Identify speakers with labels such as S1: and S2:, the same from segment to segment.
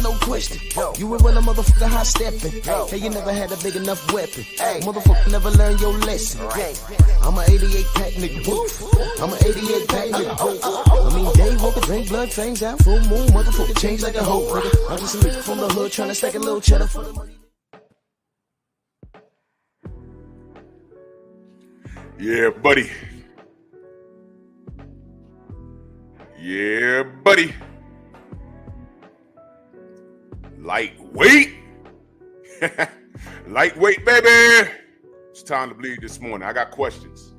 S1: no question. You were when a motherfucker high stepping. Hey, you never had a big enough weapon. Motherfucker never learned your lesson. I'm an 88 pack nigga. I'm an 88 pack nigga. I mean, day walker, drink blood, trains out, full moon, motherfucker change like a hoe, nigga. I'm just a nigga from the hood trying to stack a little cheddar for the money.
S2: Yeah, buddy. Yeah, buddy. Lightweight. Lightweight, baby. It's time to bleed this morning. I got questions.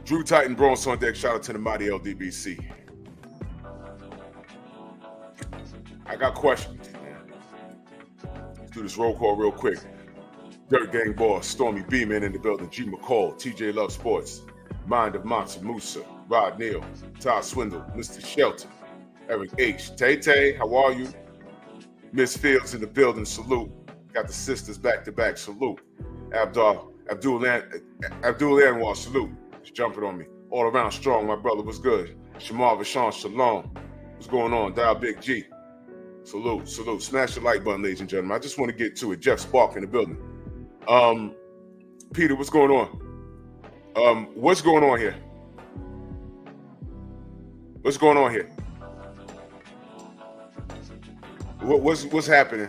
S2: Drew Titan, Bronze on deck. Shout out to the mighty LDBC. I got questions, man. Let's do this roll call real quick. Dirt Gang Boss, Stormy B-Man in the building, G McCall, TJ Love Sports, Mind of Monster Musa, Rod Neal, Todd Swindle, Mr. Shelton, Eric H. Tay-Tay, how are you? Miss Fields in the building, salute. Got the sisters back-to-back, salute. Abdul Anwar, salute. He's jumping on me. All around strong, my brother, what's good? Shamar Vashon, shalom. What's going on? Dial Big G. Salute, salute. Smash the like button, ladies and gentlemen. I just want to get to it. Jeff Spark in the building. Peter, what's going on? What's going on here? What's going on here? What's happening?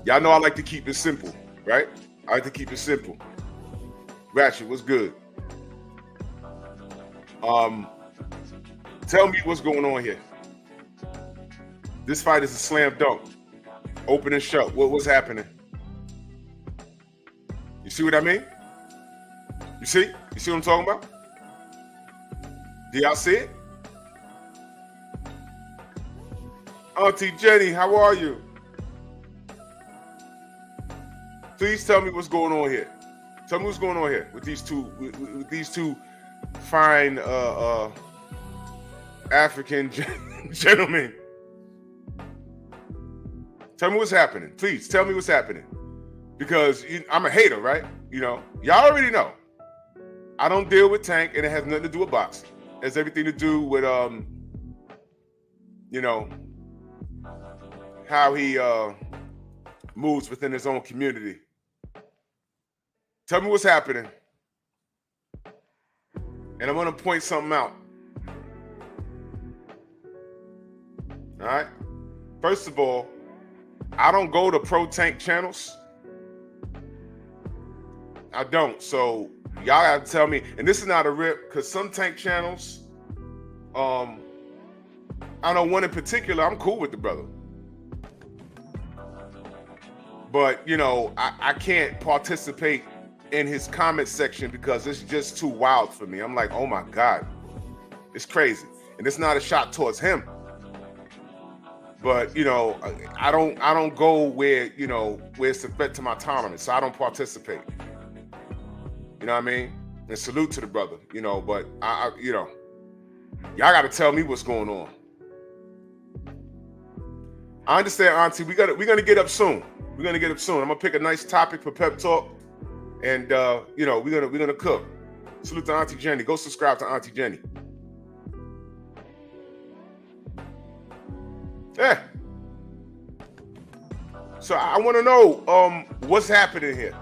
S2: Y'all know I like to keep it simple, right? I like to keep it simple. Ratchet, what's good? Tell me what's going on here. This fight is a slam dunk. Open and shut. What's happening? You see what I mean? You see? You see what I'm talking about? Do y'all see it? Auntie Jenny, how are you? Please tell me what's going on here. Tell me what's going on here with these two fine African gentlemen. Tell me what's happening. Please tell me what's happening. Because I'm a hater, right? You know, y'all already know. I don't deal with Tank, and it has nothing to do with boxing. It has everything to do with, you know, how he moves within his own community. Tell me what's happening. And I'm going to point something out. All right? First of all, I don't go to pro Tank channels. I don't. So y'all gotta tell me, and this is not a rip, because some Tank channels, I know one in particular, I'm cool with the brother. But, you know, I can't participate in his comment section because it's just too wild for me. I'm like, oh my God, it's crazy. And it's not a shot towards him. But, you know, I don't go where, you know, where it's a threat to my tolerance. So I don't participate. You know what I mean? And salute to the brother, you know, but I you know, y'all got to tell me what's going on. I understand, Auntie. We're gonna get up soon. We're gonna get up soon. I'm gonna pick a nice topic for Pep Talk, and you know, we're gonna cook. Salute to Auntie Jenny. Go subscribe to Auntie Jenny. Yeah. So I want to know what's happening here.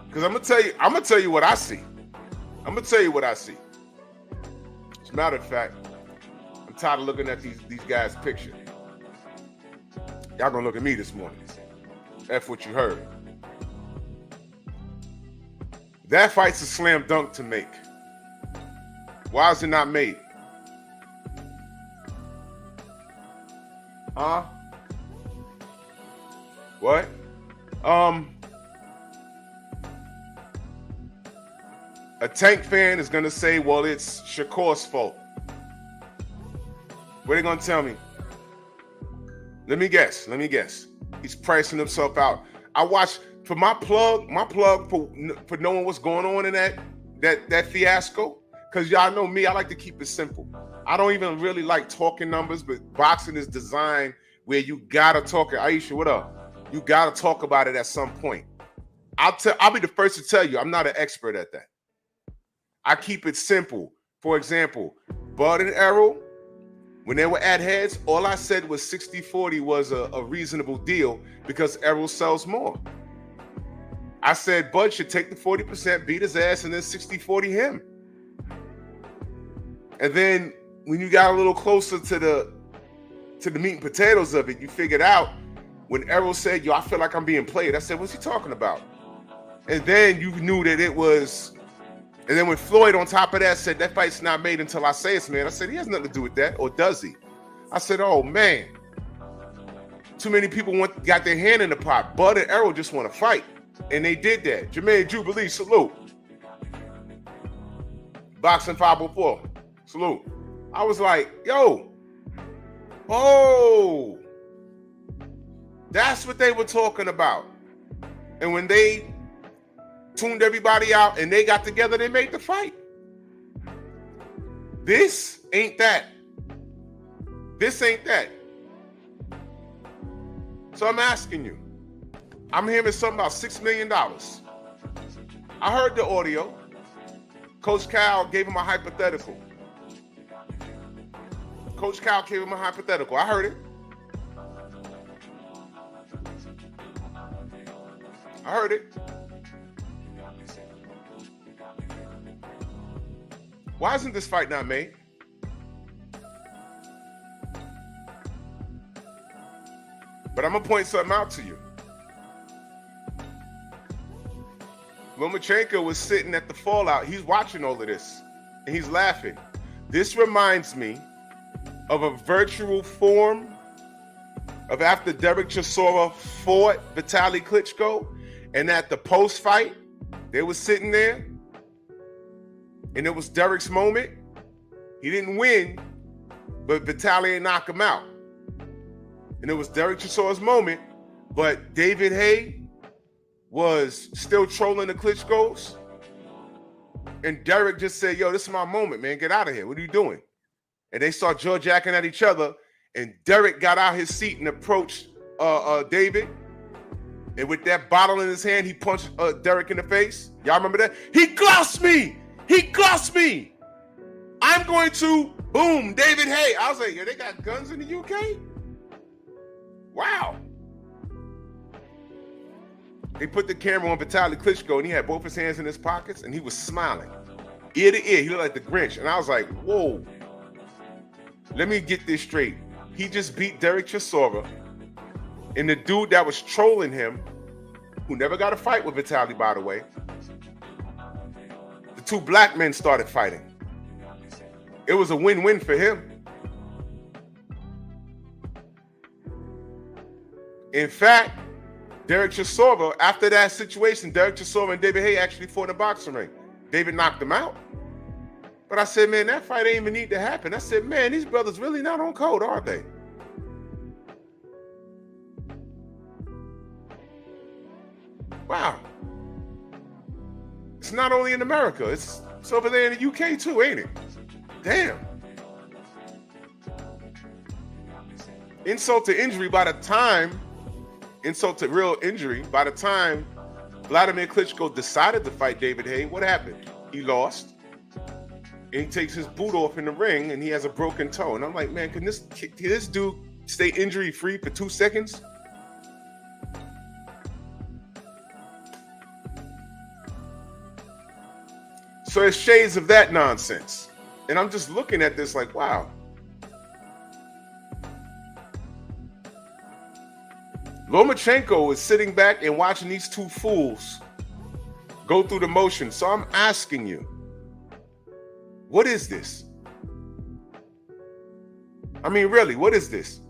S2: Because I'm gonna tell you what I see. I'm gonna tell you what I see. As a matter of fact, I'm tired of looking at these guys' picture. Y'all gonna look at me this morning. F what you heard. That fight's a slam dunk to make. Why is it not made? Huh? What? A Tank fan is going to say, well, it's Shakur's fault. What are they going to tell me? Let me guess. He's pricing himself out. I watched, for my plug for knowing what's going on in that fiasco, because y'all know me, I like to keep it simple. I don't even really like talking numbers, but boxing is designed where you got to talk. Aisha, what up? You got to talk about it at some point. I'll be the first to tell you, I'm not an expert at that. I keep it simple. For example, Bud and Errol, When they were at heads, all I said was 60-40 was a reasonable deal because Errol sells more. I said Bud should take the 40%, beat his ass, and then 60-40 him. And then when you got a little closer to the meat and potatoes of it, you figured out when Errol said, yo, I feel like I'm being played. I said, what's he talking about? And then you knew that it was, and then when Floyd on top of that said, that fight's not made until I say it's made, I said, he has nothing to do with that, or does he? I said, oh man, too many people got their hand in the pot. Bud and Errol just want to fight. And they did that. Jermaine Jubilee, salute. Boxing 504, salute. I was like, yo, oh, that's what they were talking about. And when they tuned everybody out and they got together, they made the fight. This ain't that. This ain't that. So I'm asking you, I'm hearing something about $6 million. I heard the audio. Coach Cal gave him a hypothetical. Coach Cal gave him a hypothetical. I heard it. I heard it. Why isn't this fight not made? But I'm going to point something out to you. Lomachenko was sitting at the fallout. He's watching all of this, and he's laughing. This reminds me of a virtual form of after Derek Chisora fought Vitaly Klitschko, and at the post-fight, they were sitting there, and it was Derek's moment. He didn't win, but Vitaly ain't knock him out. And it was Derek Chisora's moment, but David Haye was still trolling the Klitschkos. And Derek just said, yo, this is my moment, man. Get out of here. What are you doing? And they start jaw-jacking at each other. And Derek got out his seat and approached David. And with that bottle in his hand, he punched Derek in the face. Y'all remember that? He glossed me. He glossed me. I'm going to, boom, David Haye. I was like, yo, they got guns in the UK? Wow. They put the camera on Vitaly Klitschko, and he had both his hands in his pockets, and he was smiling. Ear to ear, he looked like the Grinch. And I was like, whoa. Let me get this straight. He just beat Derek Chisora, and the dude that was trolling him, who never got a fight with Vitaly, by the way, the two black men started fighting. It was a win-win for him. In fact, Derek Chisora, after that situation, Derek Chisora and David Haye actually fought in a boxing ring. David knocked him out. But I said, man, that fight ain't even need to happen. I said, man, these brothers really not on code, are they? Wow. It's not only in America. It's over there in the UK too, ain't it? Damn. Insult to injury by the time, insult to real injury, by the time Vladimir Klitschko decided to fight David Haye, what happened? He lost. And he takes his boot off in the ring and he has a broken toe. And I'm like, man, can this dude stay injury free for 2 seconds? So there's shades of that nonsense. And I'm just looking at this like, wow. Lomachenko is sitting back and watching these two fools go through the motions. So I'm asking you, what is this? I mean, really, what is this?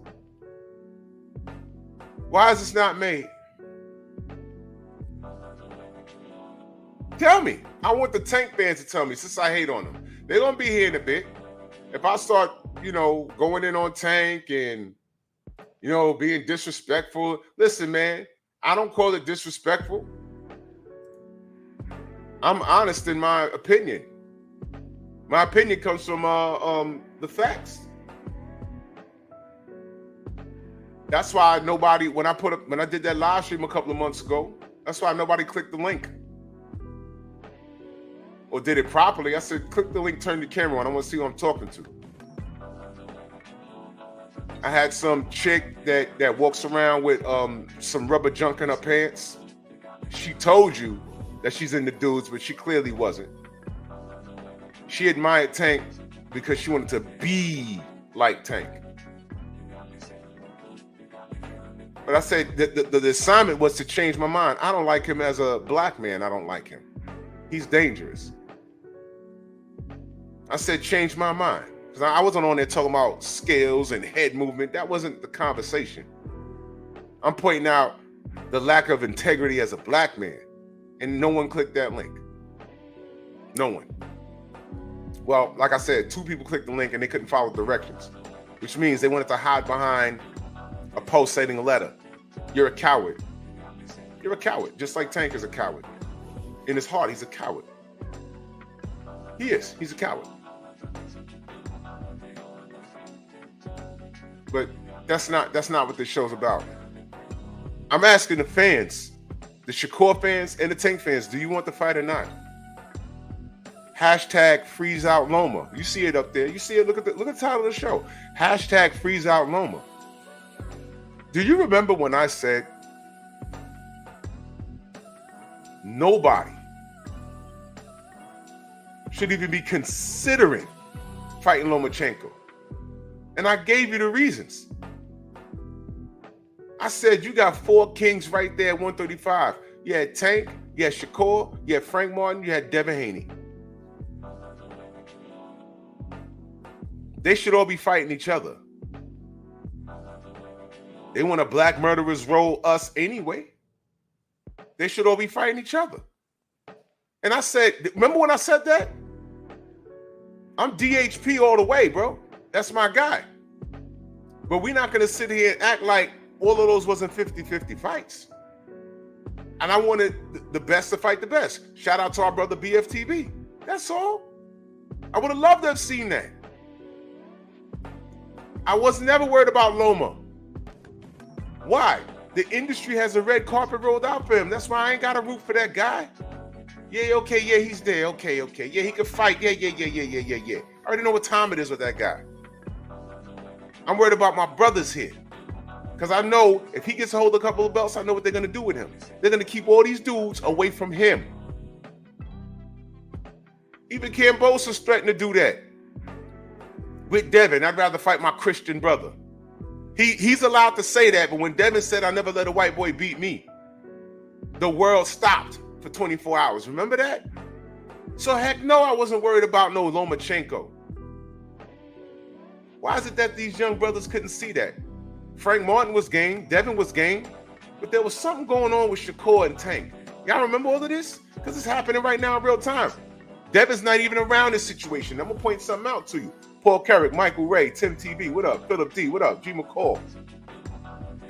S2: Why is this not made? Tell me. I want the tank fans to tell me, since I hate on them. They're going to be here in a bit. If I start, going in on Tank and, being disrespectful. Listen, man, I don't call it disrespectful. I'm honest in my opinion. My opinion comes from the facts. That's why nobody, when I did that live stream a couple of months ago, that's why nobody clicked the link. Or did it properly. I said, click the link, turn the camera on. I want to see who I'm talking to. I had some chick that walks around with some rubber junk in her pants. She told you that she's into dudes, but she clearly wasn't. She admired Tank because she wanted to be like Tank. But I said the assignment was to change my mind. I don't like him as a black man. I don't like him. He's dangerous. I said, change my mind. Because I wasn't on there talking about scales and head movement. That wasn't the conversation. I'm pointing out the lack of integrity as a black man. And no one clicked that link. No one. Well, like I said, 2 people clicked the link and they couldn't follow directions, which means they wanted to hide behind a post stating a letter. You're a coward. You're a coward, just like Tank is a coward. In his heart, he's a coward. He is. He's a coward. But that's not what this show's about. I'm asking the fans, the Shakur fans and the Tank fans, do you want the fight or not? Hashtag freeze out Loma. You see it up there. You see it. Look at the title of the show. Hashtag freeze out Loma. Do you remember when I said nobody should even be considering fighting Lomachenko? And I gave you the reasons. I said you got 4 kings right there at 135. You had Tank, you had Shakur, you had Frank Martin, you had Devin Haney. They should all be fighting each other. They want to black murderers roll us anyway. They should all be fighting each other. And I said, remember when I said that? I'm DHP all the way, bro. That's my guy. But we're not going to sit here and act like all of those wasn't 50-50 fights. And I wanted the best to fight the best. Shout out to our brother BFTB. That's all. I would have loved to have seen that. I was never worried about Loma. Why? The industry has a red carpet rolled out for him. That's why I ain't got to root for that guy. Yeah, okay, yeah, he's there. Okay. Yeah, he can fight. Yeah. I already know what time it is with that guy. I'm worried about my brothers here. Because I know if he gets a hold of a couple of belts, I know what they're going to do with him. They're going to keep all these dudes away from him. Even Cambosa's threatened to do that. With Devin, I'd rather fight my Christian brother. He's allowed to say that, but when Devin said, I never let a white boy beat me, the world stopped for 24 hours. Remember that? So heck no, I wasn't worried about no Lomachenko. Why is it that these young brothers couldn't see that? Frank Martin was game, Devin was game, but there was something going on with Shakur and Tank. Y'all remember all of this? Because it's happening right now in real time. Devin's not even around this situation. I'm going to point something out to you. Paul Carrick, Michael Ray, Tim TV, what up? Philip D, what up? G McCall.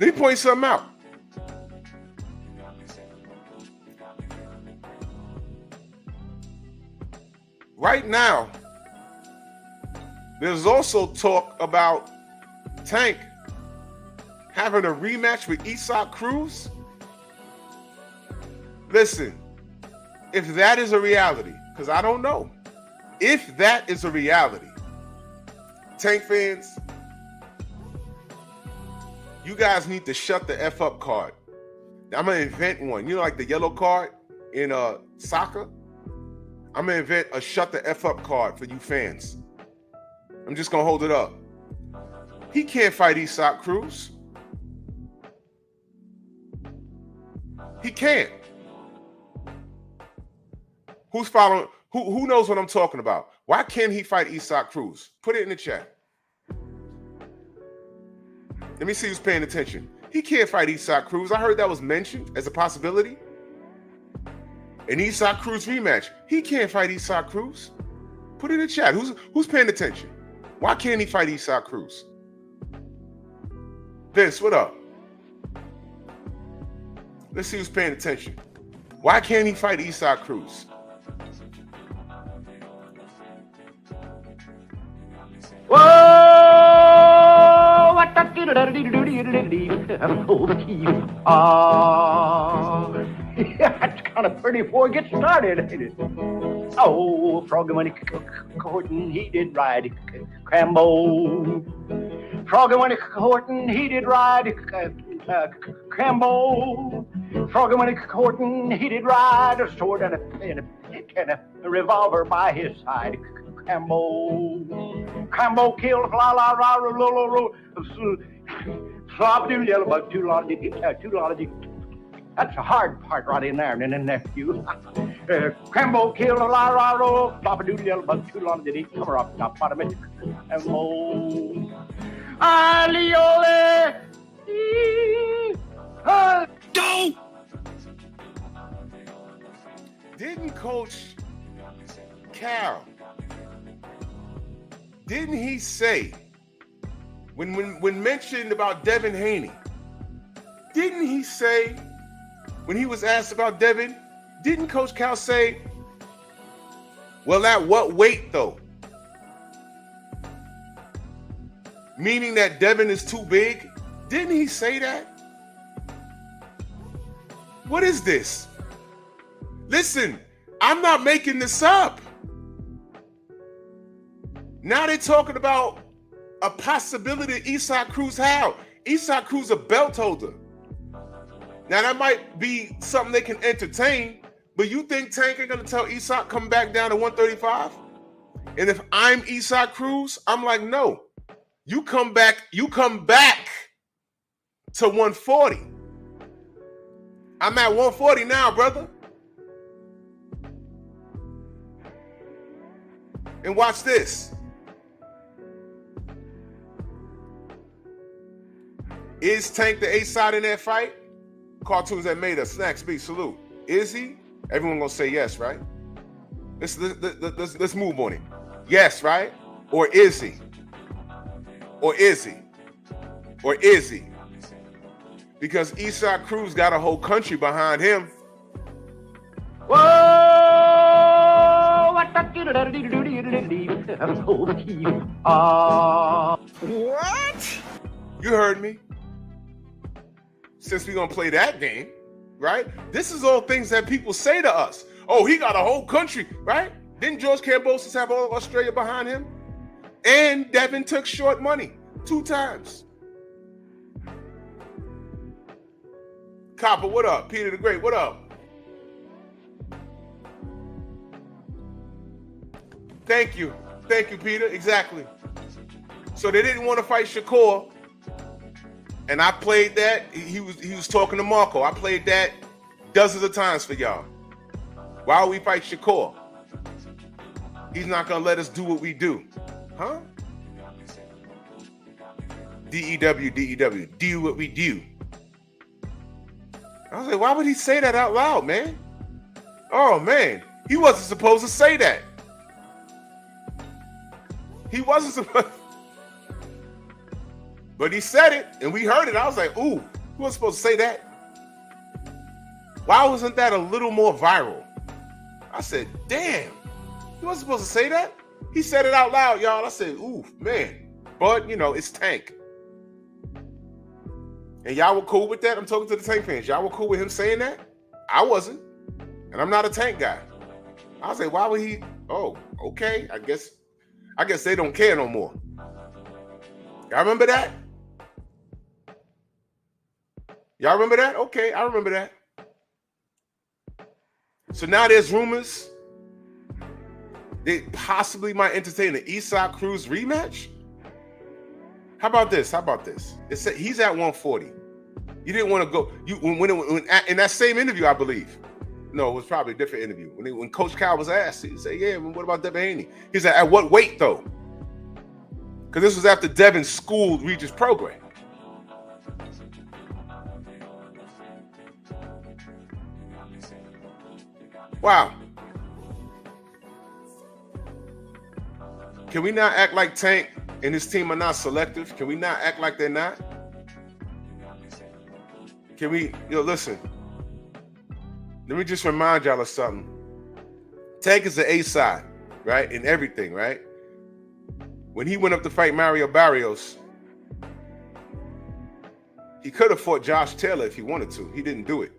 S2: Let me point something out. Right now, there's also talk about Tank having a rematch with Isaac Cruz. Listen, if that is a reality, because I don't know, if that is a reality, Tank fans, you guys need to shut the F up card. I'm going to invent one. You know, like the yellow card in soccer? I'm going to invent a shut the F up card for you fans. I'm just going to hold it up. He can't fight Isaac Cruz. He can't. Who's following? Who knows what I'm talking about? Why can't he fight Isaac Cruz? Put it in the chat. Let me see who's paying attention. He can't fight Isaac Cruz. I heard that was mentioned as a possibility. An Isaac Cruz rematch. He can't fight Isaac Cruz. Put it in the chat. Who's paying attention? Why can't he fight Isaac Cruz? Vince, what up? Let's see who's paying attention. Why can't he fight Isaac Cruz?
S3: Whoa! That's kind of pretty before it gets started, ain't it? Oh, Froggy Money Courtin', he did ride Crambo. Froggy went a courting, he did ride Crambo. Froggy went a courting, he did ride a sword and a revolver by his side. Crambo killed la la la la la la. Slop do yellow bug too lot of. That's a hard part right in there, and then nephew. Crambo killed a la la la. Slop do yellow bug too lot of. Come up top bottom it. Crambo. Aliole.
S2: Go! Didn't Coach Cal, didn't he say, when mentioned about Devin Haney, didn't he say, when he was asked about Devin, didn't Coach Cal say, well, at what weight though? Meaning that Devin is too big? Didn't he say that? What is this? Listen, I'm not making this up. Now they're talking about a possibility of Isaac Cruz. How? Isaac Cruz a belt holder. Now that might be something they can entertain, but you think Tank ain't gonna tell Isaac come back down to 135? And if I'm Isaac Cruz, I'm like, no. You come back to 140. I'm at 140 now, brother. And watch this. Is Tank the A-side in that fight? Cartoons that made us. Snacks B, salute. Is he? Everyone gonna say yes, right? Let's move on it. Yes, right? Or is he? Or is he? Or is he? Because Isaac Cruz got a whole country behind him.
S3: Whoa! What?
S2: You heard me. Since we're gonna play that game, right? This is all things that people say to us. Oh, he got a whole country, right? Didn't George Kambosos have all of Australia behind him? And Devin took short money 2 times. Copper, what up? Peter the Great, what up? Thank you, Peter. Exactly. So they didn't want to fight Shakur, and I played that. He was talking to Marco. I played that dozens of times for y'all. Why would we fight Shakur? He's not gonna let us do what we do, huh? DEW, do what we do. I was like, why would he say that out loud, man? Oh man, he wasn't supposed to say that. He wasn't supposed, but he said it, and we heard it. I was like, ooh, he wasn't supposed to say that. Why wasn't that a little more viral? I said, damn, he wasn't supposed to say that. He said it out loud, y'all. I said, ooh, man. But, you know, it's Tank. And y'all were cool with that? I'm talking to the Tank fans. Y'all were cool with him saying that? I wasn't. And I'm not a Tank guy. I was like, why would he? Oh, okay. I guess they don't care no more. Y'all remember that? Y'all remember that? Okay, I remember that. So now there's rumors they possibly might entertain an Isaac Cruz rematch. How about this? It said he's at 140. You didn't want to go. When in that same interview, I believe. No, it was probably a different interview. When Coach Cal was asked, he said, "Yeah, what about Devin Haney?" He said, "At what weight though?" Because this was after Devin schooled Regis' program. Wow. Can we not act like Tank and his team are not selective? Can we not act like they're not? Can we, listen. Let me just remind y'all of something. Tank is the A-side, right? In everything, right? When he went up to fight Mario Barrios, he could have fought Josh Taylor if he wanted to. He didn't do it.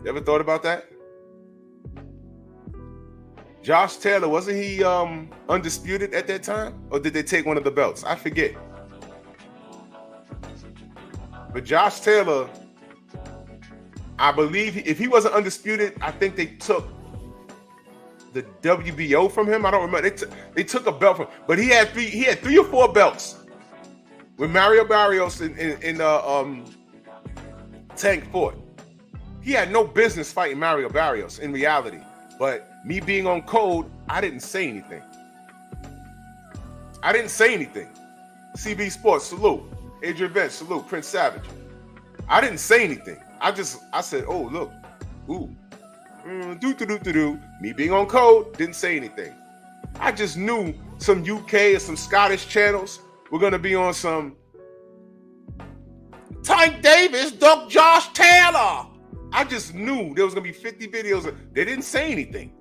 S2: You ever thought about that? Josh Taylor, wasn't he undisputed at that time? Or did they take one of the belts? I forget. But Josh Taylor, I believe if he wasn't undisputed, I think they took the WBO from him. I don't remember. They took a belt from him. But he had three or four belts with Mario Barrios in Tank fought. He had no business fighting Mario Barrios in reality. But me being on code, I didn't say anything. CB Sports, salute. Adrian Vance, salute. Prince Savage. I didn't say anything. I said, oh, look. Ooh. Do. Me being on code, didn't say anything. I just knew some UK or some Scottish channels were going to be on some Tank Davis, Doug Josh Taylor. I just knew there was going to be 50 videos. They didn't say anything.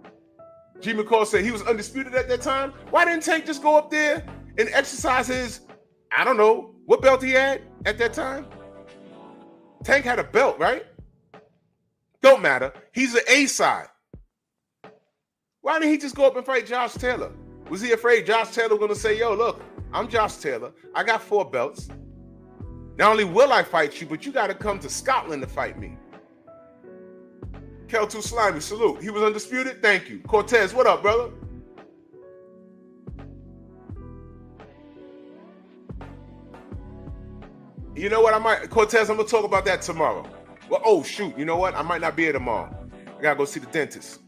S2: G. McCall said he was undisputed at that time. Why didn't Tank just go up there and exercise his, I don't know, what belt he had at that time? Tank had a belt, right? Don't matter. He's an A-side. Why didn't he just go up and fight Josh Taylor? Was he afraid Josh Taylor was going to say, yo, look, I'm Josh Taylor. I got 4 belts. Not only will I fight you, but you got to come to Scotland to fight me. Kel 2 Slimy, salute. He was undisputed? Thank you. Cortez, what up, brother? You know what? Cortez, I'm going to talk about that tomorrow. Well, oh, shoot. You know what? I might not be here tomorrow. I got to go see the dentist.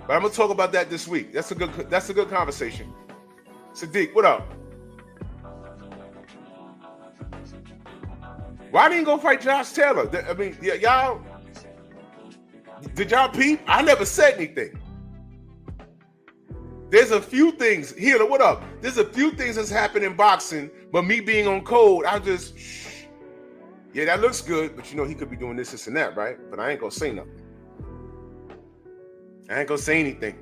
S2: But I'm going to talk about that this week. That's a good conversation. Sadiq, what up? Why didn't you go fight Josh Taylor? I mean, y'all... Did y'all peep? I never said anything. There's a few things. Healer, what up? There's a few things that's happened in boxing, but me being on code, I just, shh. Yeah, that looks good, but you know he could be doing this and that, right? But I ain't gonna say nothing. I ain't gonna say anything.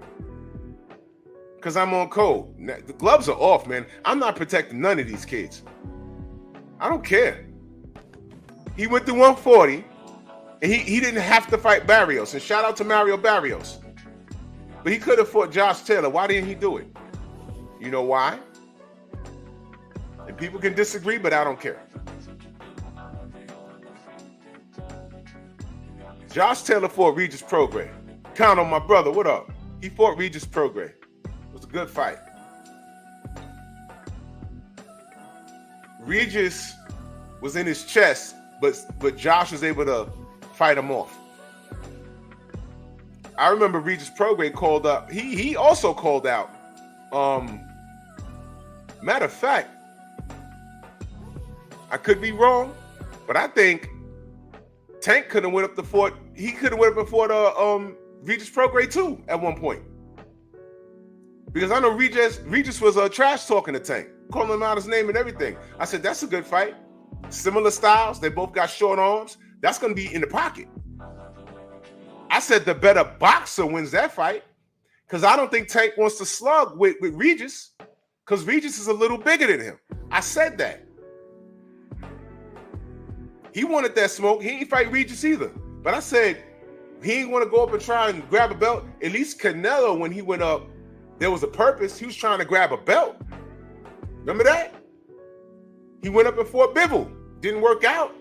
S2: Because I'm on code. The gloves are off, man. I'm not protecting none of these kids. I don't care. He went to 140. And he didn't have to fight Barrios. And shout out to Mario Barrios. But he could have fought Josh Taylor. Why didn't he do it? You know why? And people can disagree, but I don't care. Josh Taylor fought Regis Prograis. Count on my brother. What up? He fought Regis Prograis. It was a good fight. Regis was in his chest, but Josh was able to fight him off. I remember Regis Prograis called up. He also called out. Matter of fact, I could be wrong, but I think Tank could have went up the fort. He could have went up and fought Regis Prograis too at one point. Because I know Regis was trash talking to Tank, calling him out his name and everything. I said, that's a good fight. Similar styles. They both got short arms. That's going to be in the pocket. I said the better boxer wins that fight because I don't think Tank wants to slug with Regis because Regis is a little bigger than him. I said that. He wanted that smoke. He ain't fight Regis either. But I said he ain't want to go up and try and grab a belt. At least Canelo, when he went up, there was a purpose. He was trying to grab a belt. Remember that? He went up and fought Bivol. Didn't work out.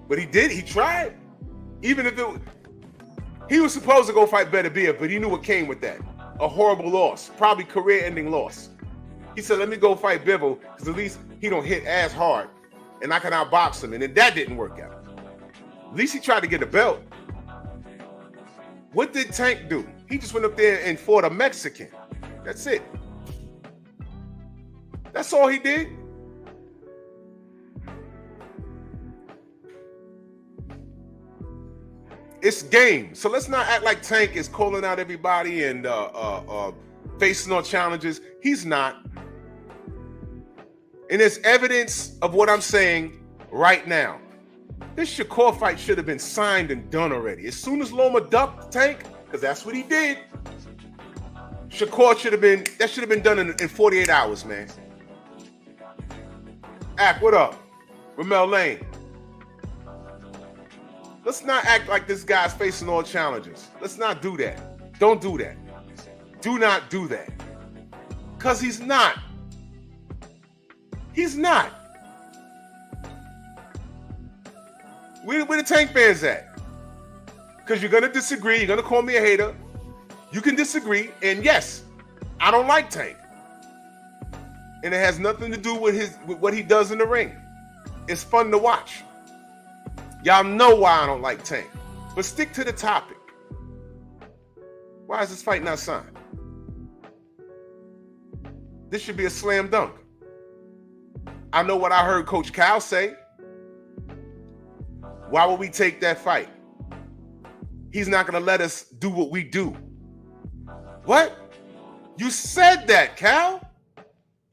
S2: But he did. He tried. Even if he was supposed to go fight Beterbiev, but he knew what came with that. A horrible loss. Probably career-ending loss. He said, let me go fight Bivol, because at least he don't hit as hard, and I can outbox him. And then that didn't work out. At least he tried to get a belt. What did Tank do? He just went up there and fought a Mexican. That's it. That's all he did. It's game. So let's not act like Tank is calling out everybody and facing on challenges. He's not. And there's evidence of what I'm saying right now. This Shakur fight should have been signed and done already. As soon as Loma ducked Tank, because that's what he did, Shakur should have been done in 48 hours, man. Ack, what up? Ramel Lane. Let's not act like this guy's facing all challenges. Let's not do that. Don't do that. Do not do that. Because he's not. He's not. Where the Tank fans at? Because you're going to disagree. You're going to call me a hater. You can disagree. And yes, I don't like Tank. And it has nothing to do with what he does in the ring. It's fun to watch. Y'all know why I don't like Tank. But stick to the topic. Why is this fight not signed? This should be a slam dunk. I know what I heard Coach Cal say. Why would we take that fight? He's not going to let us do what we do. What? You said that, Cal.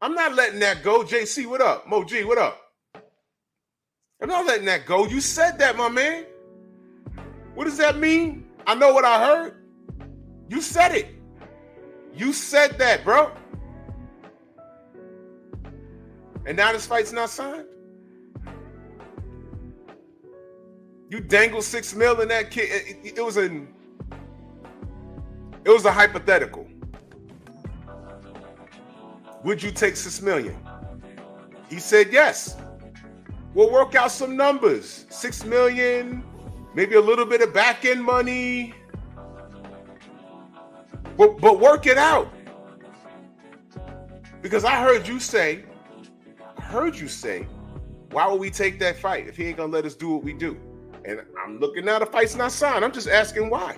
S2: I'm not letting that go. JC, what up? Mo G, what up? I'm not letting that go. You said that, my man. What does that mean? I know what I heard. You said it. You said that, bro. And now this fight's not signed? You dangled $6 million in that kid. It was a hypothetical. Would you take $6 million? He said yes. We'll work out some numbers. $6 million, maybe a little bit of back-end money. But work it out. Because I heard you say, why would we take that fight if he ain't gonna let us do what we do? And I'm looking now, the fight's not signed. I'm just asking why.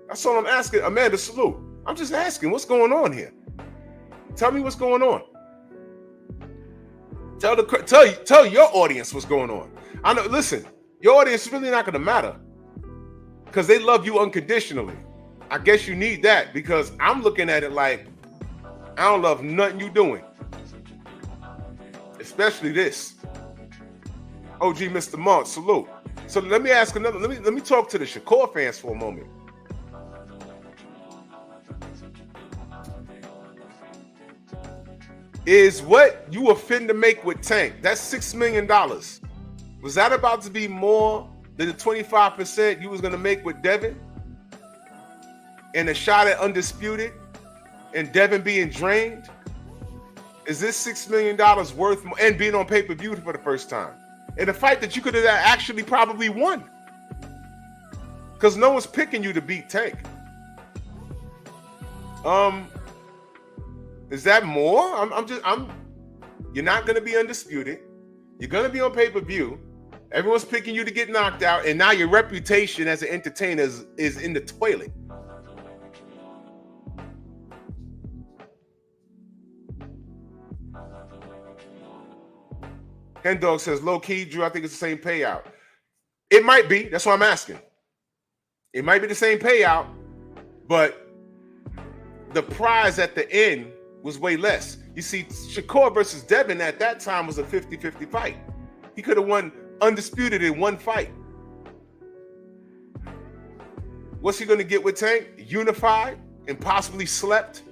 S2: That's all I'm asking. Amanda, salute. I'm just asking, what's going on here? Tell me what's going on. Tell your audience what's going on. I know. Listen, your audience is really not going to matter because they love you unconditionally. I guess you need that because I'm looking at it like I don't love nothing you doing, especially this. OG Mr. Monk, salute. So let me ask another. Let me talk to the Shakur fans for a moment. Is what you were finna make with Tank, that's $6 million. Was that about to be more than the 25% you was gonna make with Devin? And a shot at Undisputed and Devin being drained? Is this $6 million worth more, and being on pay-per-view for the first time? In a fight that you could have actually probably won. Because no one's picking you to beat Tank. Is that more? You're not going to be undisputed. You're going to be on pay-per-view. Everyone's picking you to get knocked out. And now your reputation as an entertainer is in the toilet. Ken Dog says, low key, Drew, I think it's the same payout. It might be. That's why I'm asking. It might be the same payout, but the prize at the end was way less. You see, Shakur versus Devin at that time was a 50-50 fight. He could have won undisputed in one fight. What's he going to get with Tank? Unified and possibly slept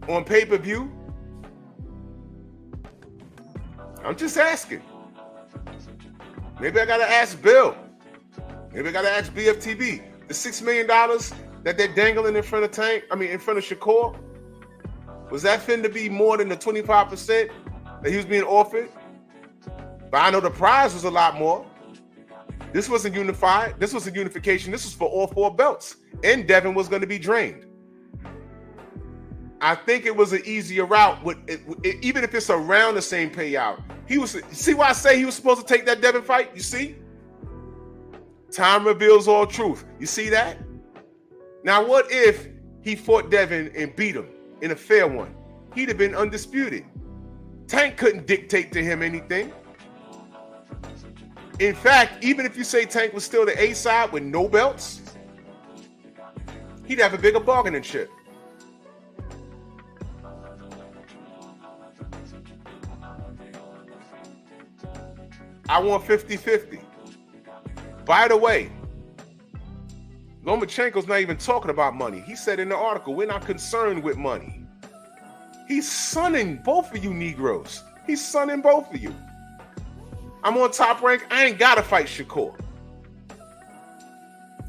S2: on pay-per-view? I'm just asking. Maybe I got to ask Bill. Maybe I got to ask BFTB. The $6 million that they're dangling in front of Shakur, was that finna be more than the 25% that he was being offered? But I know the prize was a lot more. This wasn't unified. This was a unification. This was for all 4 belts. And Devin was going to be drained. I think it was an easier route. Even if it's around the same payout. See why I say he was supposed to take that Devin fight? You see? Time reveals all truth. You see that? Now, what if he fought Devin and beat him in a fair one? He'd have been undisputed. Tank couldn't dictate to him anything. In fact, even if you say Tank was still the A side with no belts, he'd have a bigger bargaining chip. I want 50-50. By the way, Lomachenko's not even talking about money. He said in the article, we're not concerned with money. He's sunning both of you Negroes. He's sunning both of you. I'm on Top Rank. I ain't got to fight Shakur.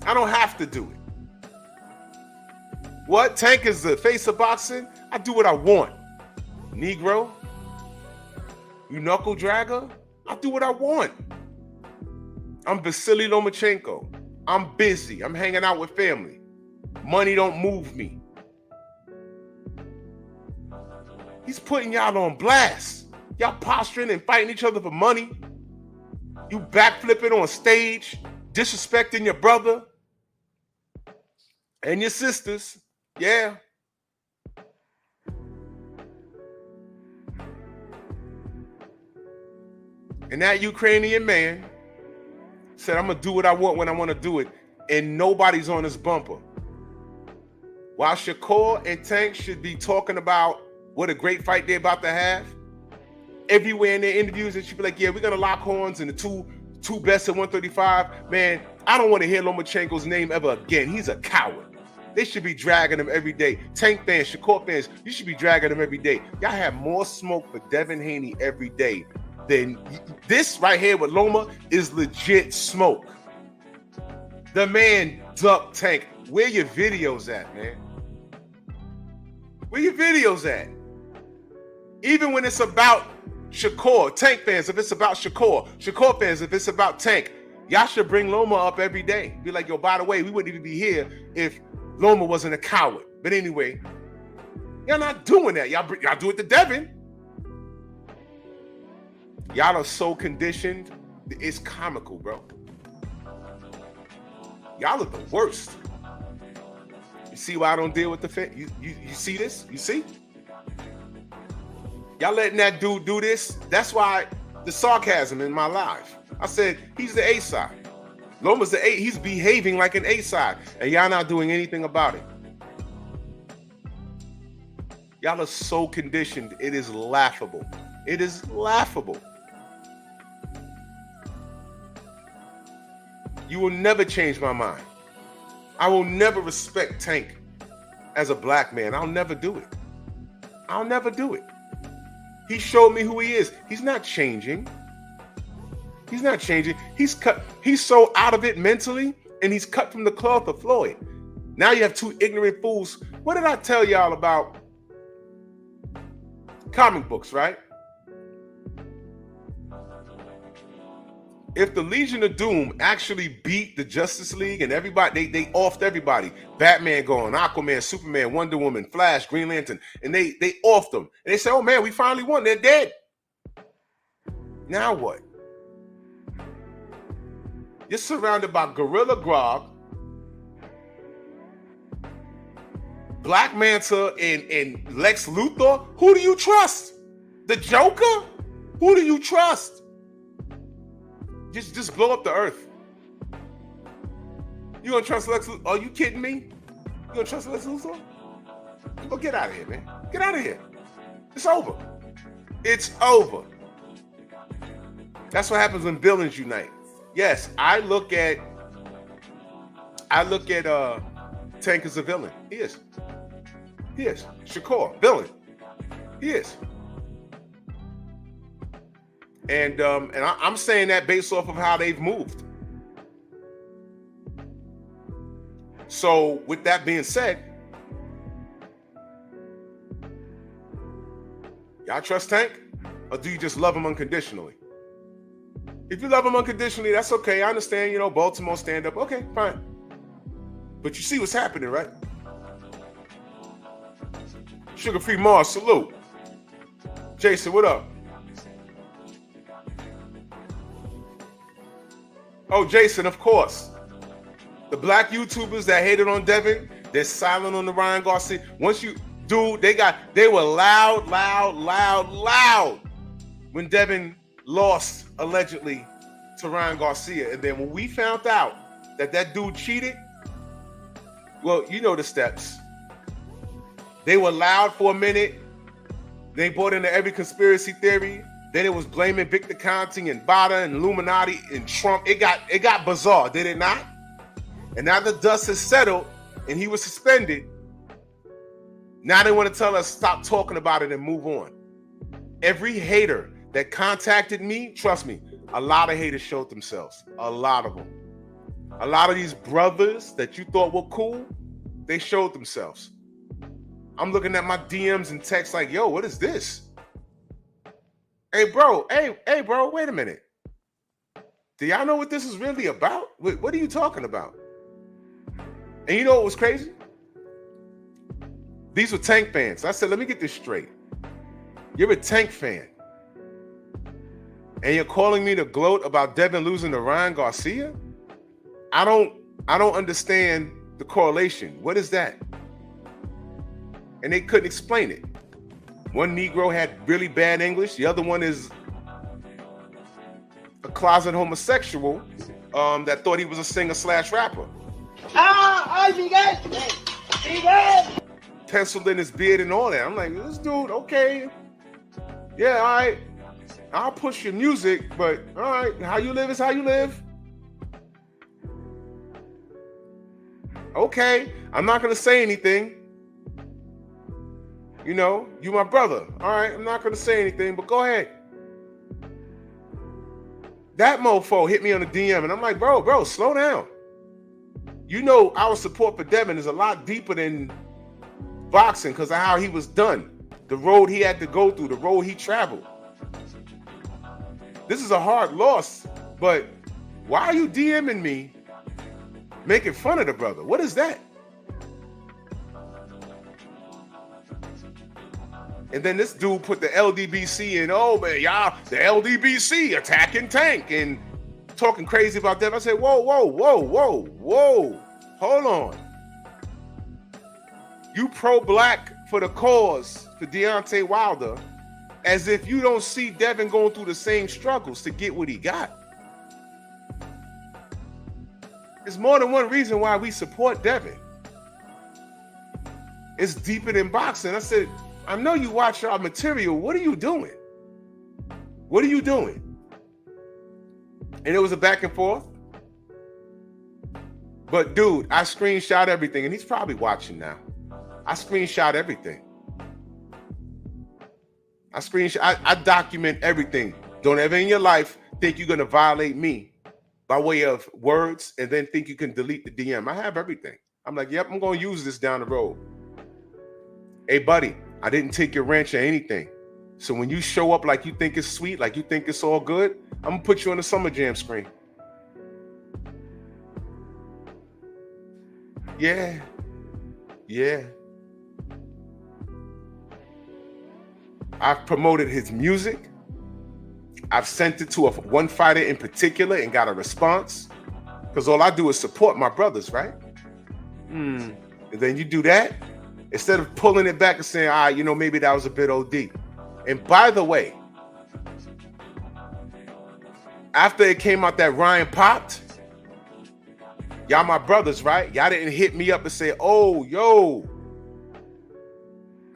S2: I don't have to do it. What? Tank is the face of boxing? I do what I want. Negro? You knuckle dragger? I do what I want. I'm Vasily Lomachenko. I'm busy. I'm hanging out with family. Money don't move me. He's putting y'all on blast. Y'all posturing and fighting each other for money. You backflipping on stage, disrespecting your brother and your sisters. Yeah. And that Ukrainian man said, I'm going to do what I want when I want to do it. And nobody's on his bumper. While Shakur and Tank should be talking about what a great fight they're about to have, everywhere in their interviews, they should be like, yeah, we're going to lock horns in the two best at 135. Man, I don't want to hear Lomachenko's name ever again. He's a coward. They should be dragging him every day. Tank fans, Shakur fans, you should be dragging him every day. Y'all have more smoke for Devin Haney every day than this right here with Loma is legit smoke. The man ducked Tank. Where your videos at, man? Where your videos at? Even when it's about Shakur, Tank fans, if it's about Shakur fans, if it's about Tank, y'all should bring Loma up every day. Be like, yo, by the way, we wouldn't even be here if Loma wasn't a coward. But anyway, y'all not doing that. Y'all do it to Devin. Y'all are so conditioned. It's comical, bro. Y'all are the worst. You see why I don't deal with the fan? You see this? You see? Y'all letting that dude do this? That's why the sarcasm in my life. I said, he's the A side. Loma's the A. He's behaving like an A side. And y'all not doing anything about it. Y'all are so conditioned. It is laughable. It is laughable. You will never change my mind. I will never respect Tank as a black man. I'll never do it. I'll never do it. He showed me who he is. He's not changing. He's not changing. He's so out of it mentally, and he's cut from the cloth of Floyd. Now you have two ignorant fools. What did I tell y'all about comic books, right? If the Legion of Doom actually beat the Justice League and everybody, they offed everybody. Batman gone, Aquaman, Superman, Wonder Woman, Flash, Green Lantern, and they offed them. And they say, oh man, we finally won. They're dead. Now what? You're surrounded by Gorilla Grodd, Black Manta, and Lex Luthor. Who do you trust? The Joker? Who do you trust? Just blow up the earth. You gonna trust Lex Luthor? Are you kidding me? You gonna trust Lex Luthor? Go get out of here, man. Get out of here. It's over. It's over. That's what happens when villains unite. Yes, I look at Tank as a villain. He is. He is. Shakur, villain. He is. And I'm saying that based off of how they've moved. So with that being said, y'all trust Tank? Or do you just love him unconditionally? If you love him unconditionally, that's okay. I understand, Baltimore stand up. Okay, fine. But you see what's happening, right? Sugar Free Mars, salute. Jason, what up? Oh, Jason, of course. The black YouTubers that hated on Devin, they're silent on the Ryan Garcia. Once you, dude, they were loud when Devin lost allegedly to Ryan Garcia. And then when we found out that dude cheated, well, you know the steps. They were loud for a minute. They bought into every conspiracy theory. Then it was blaming Victor Conte and Bada and Illuminati and Trump. It got bizarre, did it not? And now the dust has settled and he was suspended. Now they want to tell us stop talking about it and move on. Every hater that contacted me, trust me, a lot of haters showed themselves. A lot of them. A lot of these brothers that you thought were cool, they showed themselves. I'm looking at my DMs and texts like, yo, what is this? Hey, bro, wait a minute. Do y'all know what this is really about? What are you talking about? And you know what was crazy? These were Tank fans. I said, let me get this straight. You're a Tank fan. And you're calling me to gloat about Devin losing to Ryan Garcia? I don't understand the correlation. What is that? And they couldn't explain it. One Negro had really bad English. The other one is a closet homosexual that thought he was a singer/rapper. Penciled in his beard and all that. I'm like, this dude, okay. Yeah, all right. I'll push your music, but all right, how you live is how you live. Okay, I'm not going to say anything. You know, you my brother. All right, I'm not going to say anything, but go ahead. That mofo hit me on the DM, and I'm like, bro, slow down. You know, our support for Devin is a lot deeper than boxing because of how he was done, the road he had to go through, the road he traveled. This is a hard loss, but why are you DMing me making fun of the brother? What is that? And then this dude put the LDBC in, oh man, y'all, the LDBC attacking Tank and talking crazy about Devin. I said, whoa, hold on. You pro-black for the cause for Deontay Wilder, as if you don't see Devin going through the same struggles to get what he got. There's more than one reason why we support Devin. It's deeper than boxing. I said, I know you watch our material. What are you doing? What are you doing? And it was a back and forth. But dude, I screenshot everything, and he's probably watching now. I screenshot everything. I document everything. Don't ever in your life think you're going to violate me by way of words and then think you can delete the DM. I have everything. I'm like, yep, I'm going to use this down the road. Hey, buddy, I didn't take your ranch or anything. So when you show up like you think it's sweet, like you think it's all good, I'm going to put you on the Summer Jam screen. Yeah. I've promoted his music. I've sent it to one fighter in particular and got a response. Because all I do is support my brothers, right? And then you do that, instead of pulling it back and saying, all right, you know, maybe that was a bit OD. And by the way, after it came out that Ryan popped, y'all my brothers, right? Y'all didn't hit me up and say, oh, yo,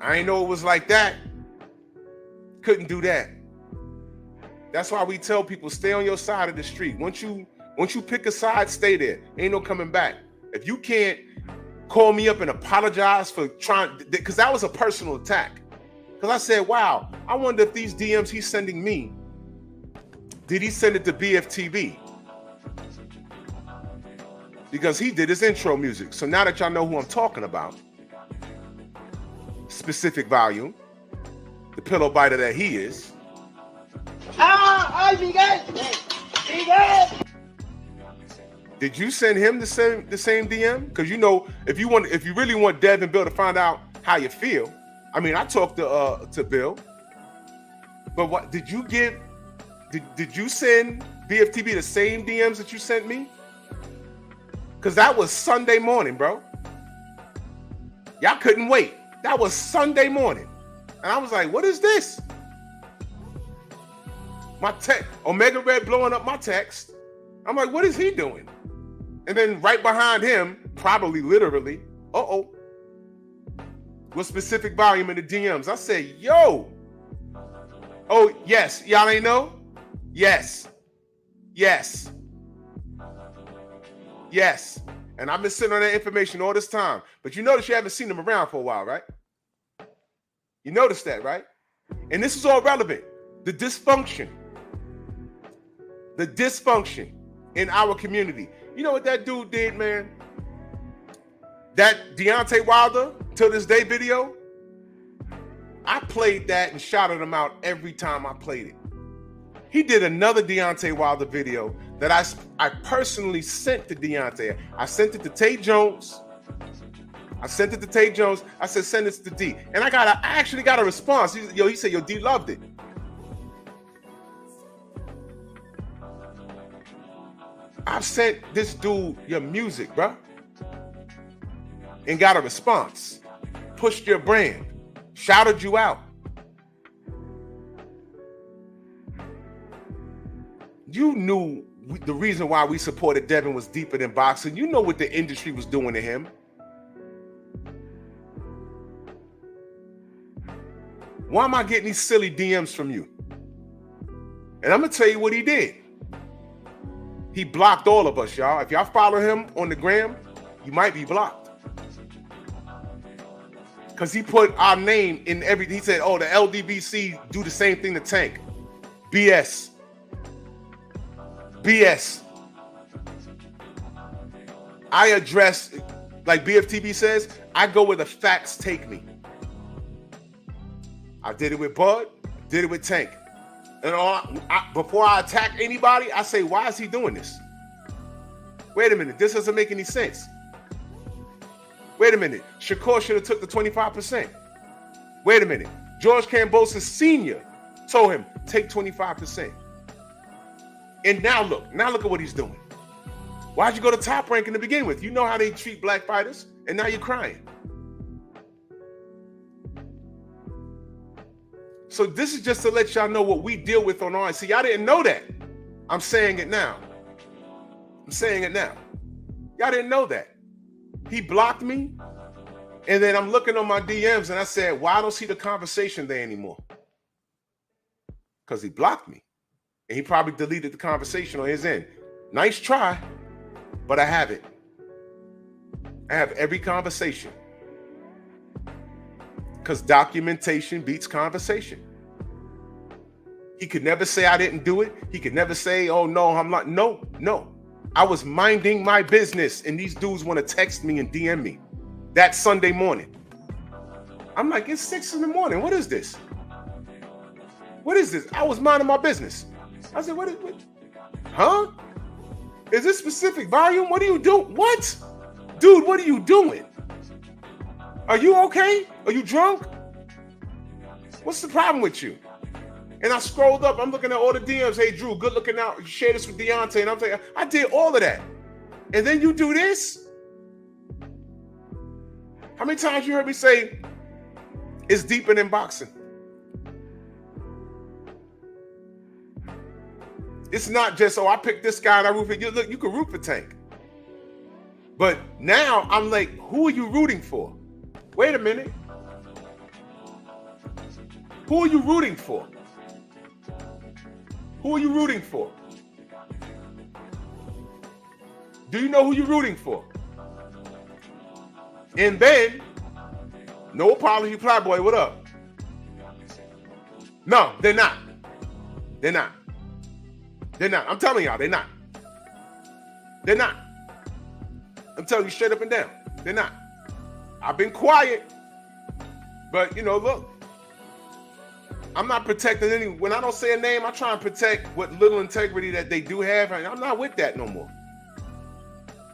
S2: I ain't know it was like that. Couldn't do that. That's why we tell people, stay on your side of the street. Once you pick a side, stay there. Ain't no coming back. If you can't call me up and apologize for trying, because that was a personal attack. Because I said, wow, I wonder if these DMs he's sending me, did he send it to BFTV? Because he did his intro music. So now that y'all know who I'm talking about, specific volume, the pillow biter that he is. Did you send him the same DM? Because you know, if you really want Dev and Bill to find out how you feel, I mean, I talked to Bill, but what did you give? Did you send BFTB the same DMs that you sent me? Because that was Sunday morning, bro. Y'all couldn't wait. That was Sunday morning. And I was like, what is this? My text, Omega Red blowing up my text. I'm like, what is he doing? And then right behind him, probably literally, with specific volume in the DMs. I said, yo. Oh, yes. Y'all ain't know? Yes. And I've been sitting on that information all this time. But you notice you haven't seen him around for a while, right? You notice that, right? And this is all relevant. The dysfunction in our community. You know what that dude did, man? That Deontay Wilder, till this day video, I played that and shouted him out every time I played it. He did another Deontay Wilder video that I personally sent to Deontay. I sent it to Tay Jones. I said, send this to D. And I actually got a response. He said, yo, D loved it. I've sent this dude your music, bro, and got a response. Pushed your brand. Shouted you out. You knew the reason why we supported Devin was deeper than boxing. You know what the industry was doing to him. Why am I getting these silly DMs from you? And I'm going to tell you what he did. He blocked all of us, y'all. If y'all follow him on the gram, you might be blocked. Because he put our name in everything. He said, oh, the LDBC do the same thing to Tank. BS. I address, like BFTB says, I go where the facts take me. I did it with Bud, did it with Tank. And before I attack anybody, I say, why is he doing this? Wait a minute, this doesn't make any sense. Wait a minute, Shakur should have took the 25%. Wait a minute, George Kambosos Sr. told him, take 25%. And now look at what he's doing. Why'd you go to Top Rank in the beginning with? You know how they treat black fighters, and now you're crying. So this is just to let y'all know what we deal with on our. See, y'all didn't know that. I'm saying it now. Y'all didn't know that. He blocked me, and then I'm looking on my DMs, and I said, why I don't see the conversation there anymore? Because he blocked me. And he probably deleted the conversation on his end. Nice try, but I have it. I have every conversation. Because documentation beats conversation. He could never say I didn't do it. He could never say, oh, no, I'm not. No. I was minding my business, and these dudes want to text me and DM me that Sunday morning. I'm like, it's 6 a.m. What is this? I was minding my business. I said, what? Huh? Is this specific volume? What are you doing? What? Dude, what are you doing? Are you okay? Are you drunk? What's the problem with you? And I scrolled up. I'm looking at all the DMs. Hey, Drew, good looking out. You share this with Deontay. And I'm saying, I did all of that. And then you do this? How many times you heard me say, it's deeper than boxing? It's not just, I picked this guy and I root for you. Look, you can root for Tank. But now I'm like, who are you rooting for? Wait a minute. Who are you rooting for? Do you know who you're rooting for? And then, no apology, Playboy, what up? No, they're not. I'm telling y'all, they're not. I'm telling you straight up and down, they're not. I've been quiet, but look, I'm not protecting any. When I don't say a name, I try and protect what little integrity that they do have, and I'm not with that no more.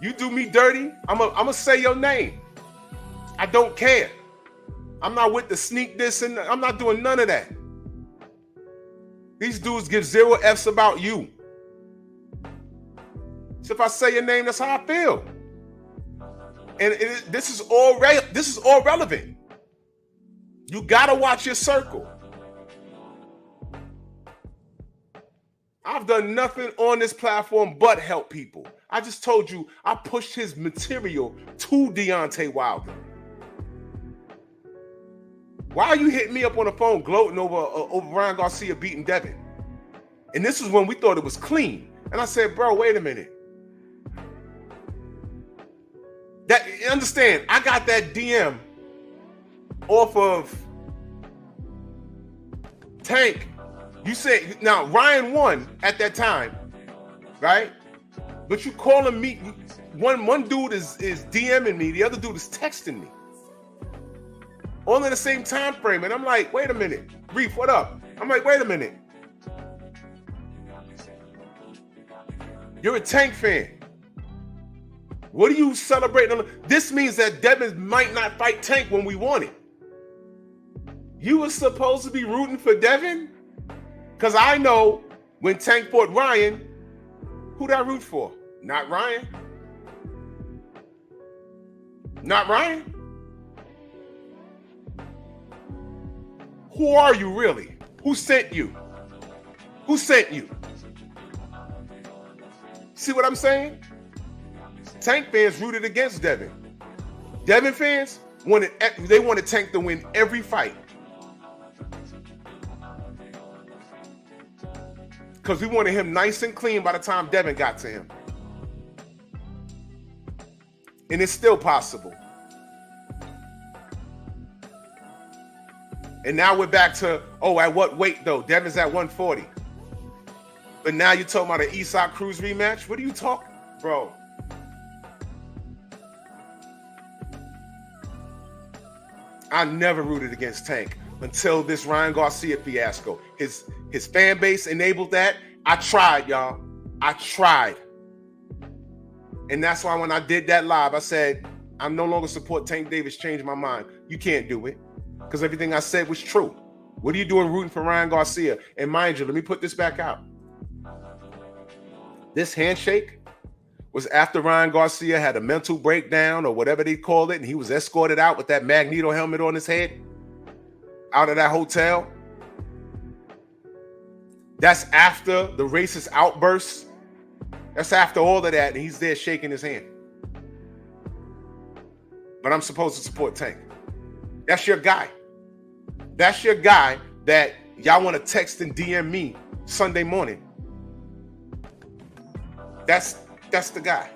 S2: You do me dirty, I'm gonna say your name. I don't care. I'm not with the sneak this and I'm not doing none of that. These dudes give 0 F's about you. So if I say your name, that's how I feel. And this is all relevant. You gotta watch your circle. I've done nothing on this platform but help people. I just told you I pushed his material to Deontay Wilder. Why are you hitting me up on the phone gloating over Ryan Garcia beating Devin? And this is when we thought it was clean. And I said, bro, wait a minute. Understand, I got that DM off of Tank. You said, now Ryan won at that time, right? But you calling me, one dude is DMing me, the other dude is texting me all in the same time frame. And I'm like, wait a minute. Reef, what up? I'm like, wait a minute. You're a Tank fan. What are you celebrating? This means that Devin might not fight Tank when we want it. You were supposed to be rooting for Devin? Because I know when Tank fought Ryan, who'd I root for? Not Ryan. Not Ryan. Who are you really? Who sent you? Who sent you? See what I'm saying? Tank fans rooted against Devin. Devin fans wanted Tank to win every fight. Because we wanted him nice and clean by the time Devin got to him. And it's still possible. And now we're back to, at what weight though? Devin's at 140. But now you're talking about an Eastside Cruz rematch? What are you talking, bro? I never rooted against Tank until this Ryan Garcia fiasco. His fan base enabled that. I tried, y'all. I tried. And that's why when I did that live, I said, I no longer support Tank Davis. Changed my mind. You can't do it. Because everything I said was true. What are you doing rooting for Ryan Garcia? And mind you, let me put this back out. This handshake was after Ryan Garcia had a mental breakdown or whatever they call it, and he was escorted out with that Magneto helmet on his head out of that hotel. That's after the racist outbursts. That's after all of that, and he's there shaking his hand. But I'm supposed to support Tank. That's your guy. That's your guy that y'all want to text and DM me Sunday morning. That's the guy.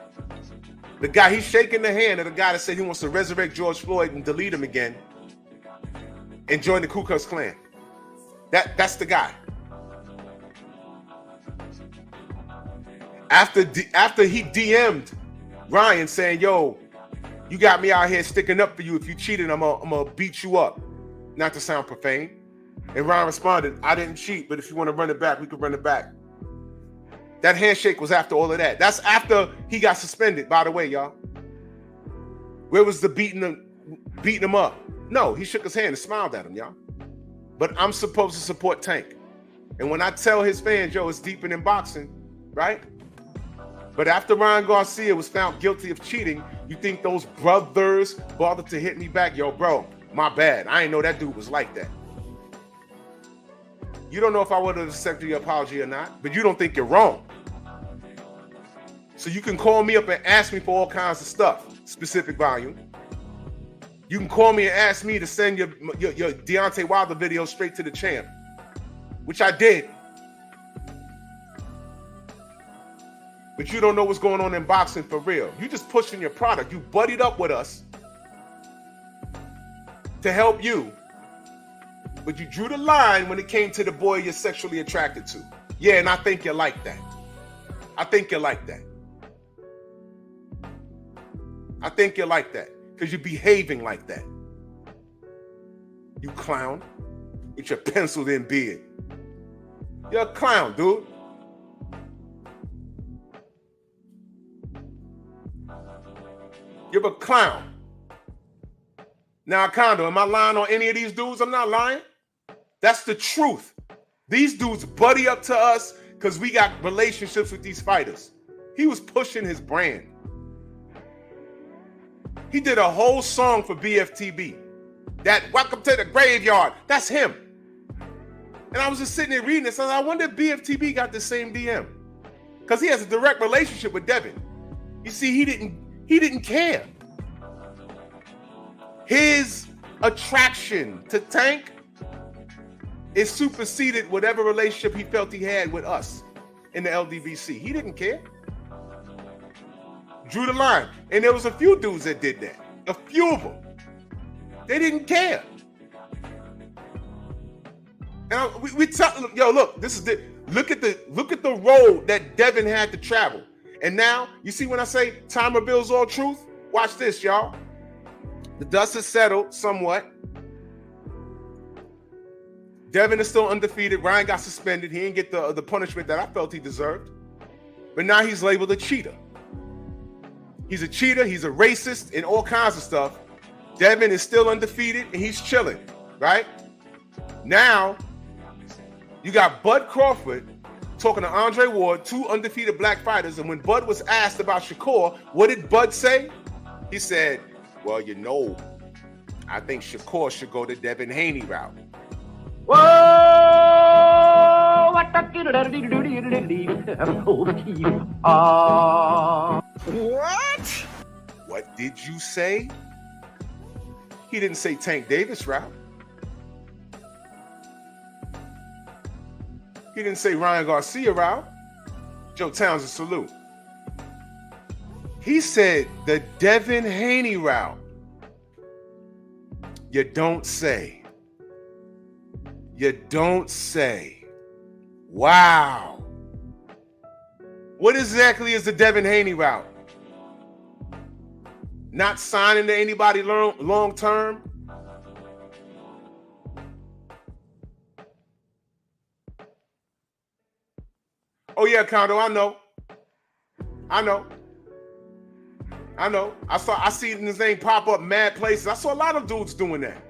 S2: The guy, he's shaking the hand of the guy that said he wants to resurrect George Floyd and delete him again and join the Ku Klux Klan. That's the guy. After he DM'd Ryan saying, yo, you got me out here sticking up for you. If you cheated, I'm gonna beat you up. Not to sound profane. And Ryan responded, I didn't cheat, but if you want to run it back, we can run it back. That handshake was after all of that. That's after he got suspended, by the way, y'all. Where was the beating him up? No, he shook his hand and smiled at him, y'all. But I'm supposed to support Tank. And when I tell his fans, yo, it's deeper than boxing, right? But after Ryan Garcia was found guilty of cheating, you think those brothers bothered to hit me back? Yo, bro, my bad. I didn't know that dude was like that. You don't know if I would have accepted your apology or not, but you don't think you're wrong. So you can call me up and ask me for all kinds of stuff, specific volume. You can call me and ask me to send your Deontay Wilder video straight to the champ, which I did. But you don't know what's going on in boxing for real. You just pushing your product. You buddied up with us to help you. But you drew the line when it came to the boy you're sexually attracted to. Yeah, and I think you like that. I think you like that. I think you like that because you're behaving like that. You clown with your penciled in beard. You're a clown, dude. You're a clown. Now, Kondo, am I lying on any of these dudes? I'm not lying. That's the truth. These dudes buddy up to us because we got relationships with these fighters. He was pushing his brand. He did a whole song for BFTB. That Welcome to the Graveyard. That's him. And I was just sitting there reading this. I wonder if BFTB got the same DM. Because he has a direct relationship with Devin. You see, he didn't care. His attraction to Tank is superseded whatever relationship he felt he had with us in the LDBC. He didn't care. Drew the line. And there was a few dudes that did that. A few of them. They didn't care. And we tell yo, look, this is look at the road that Devin had to travel. And now, you see when I say time reveals all truth? Watch this, y'all. The dust has settled somewhat. Devin is still undefeated. Ryan got suspended. He didn't get the punishment that I felt he deserved. But now he's labeled a cheater. He's a cheater. He's a racist and all kinds of stuff. Devin is still undefeated and he's chilling, right? Now, you got Bud Crawford talking to Andre Ward, 2 undefeated black fighters. And when Bud was asked about Shakur, what did Bud say? He said, well, you know, I think Shakur should go the Devin Haney route.
S3: Whoa!
S2: What? What did you say? He didn't say Tank Davis route. He didn't say Ryan Garcia route. Joe Townsend, salute. He said the Devin Haney route. You don't say. You don't say. Wow. What exactly is the Devin Haney route? Not signing to anybody long term? Oh yeah, Kondo, I know. I see his name pop up mad places. I saw a lot of dudes doing that.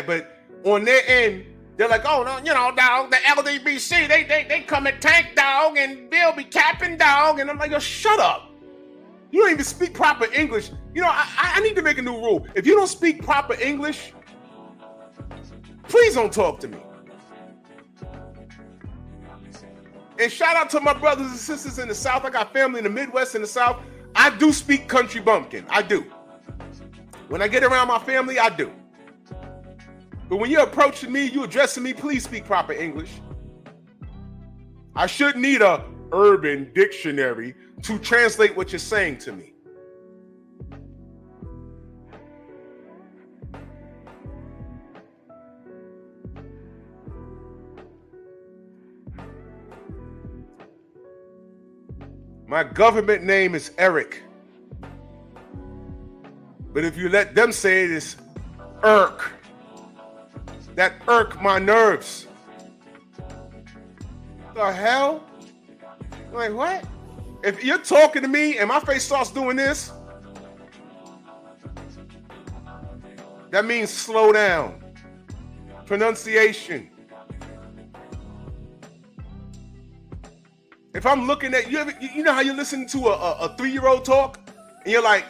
S2: But on their end, they're like, oh no, you know, dog, the LDBC, they come at Tank, dog, and they'll be capping, dog. And I'm like, yo, shut up. You don't even speak proper English. You know, I need to make a new rule. If you don't speak proper English, please don't talk to me. And shout out to my brothers and sisters in the South. I got family in the Midwest and the South. I do speak country bumpkin. I do. When I get around my family, I do. But when you're approaching me, you addressing me, please speak proper English. I shouldn't need a urban dictionary to translate what you're saying to me. My government name is Eric. But if you let them say it, it's irk. That irk my nerves. The hell? Like, what? If you're talking to me and my face starts doing this, that means slow down. Pronunciation. If I'm looking at you, you know how you listen to a 3-year-old talk and you're like,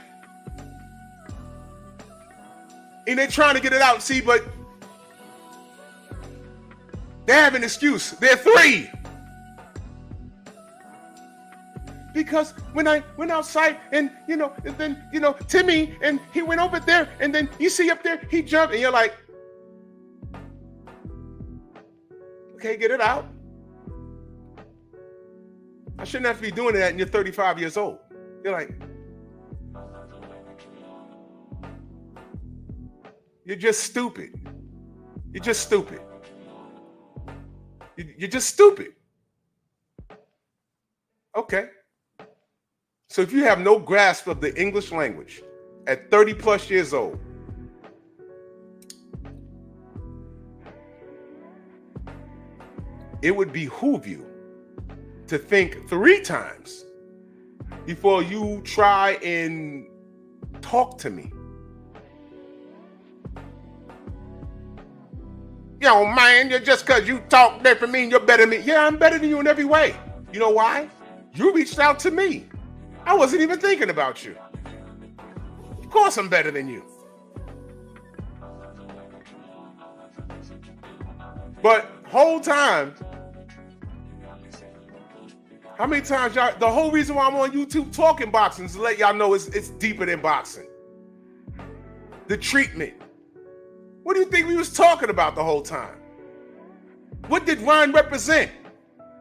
S2: and they're trying to get it out, see, but they have an excuse. They're 3. Because when I went outside and, you know, and then, you know, Timmy, and he went over there, and then you see up there, he jumped, and you're like, okay, get it out. I shouldn't have to be doing that and you're 35 years old. You're like, you're just stupid. You're just stupid. You're just stupid. Okay. So if you have no grasp of the English language at 30 plus years old, it would behoove you to think 3 times before you try and talk to me. Yo, man, you're just because you talk different mean you're better than me. Yeah, I'm better than you in every way. You know why? You reached out to me. I wasn't even thinking about you. Of course I'm better than you. But whole time, how many times y'all, the whole reason why I'm on YouTube talking boxing is to let y'all know it's deeper than boxing. The treatment. What do you think we was talking about the whole time? What did Ryan represent?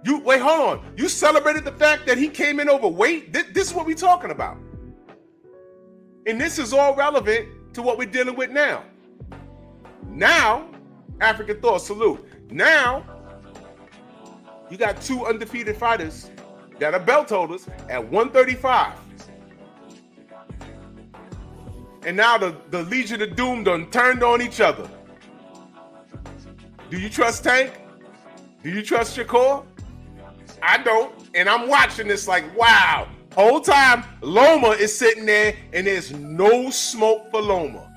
S2: Wait, hold on. You celebrated the fact that he came in overweight? This is what we're talking about. And this is all relevant to what we're dealing with now. Now, African Thought, salute. Now, you got 2 undefeated fighters that are belt holders at 135. And now the Legion of Doom done turned on each other. Do you trust Tank? Do you trust Shakur? I don't. And I'm watching this like, wow. Whole time, Loma is sitting there and there's no smoke for Loma.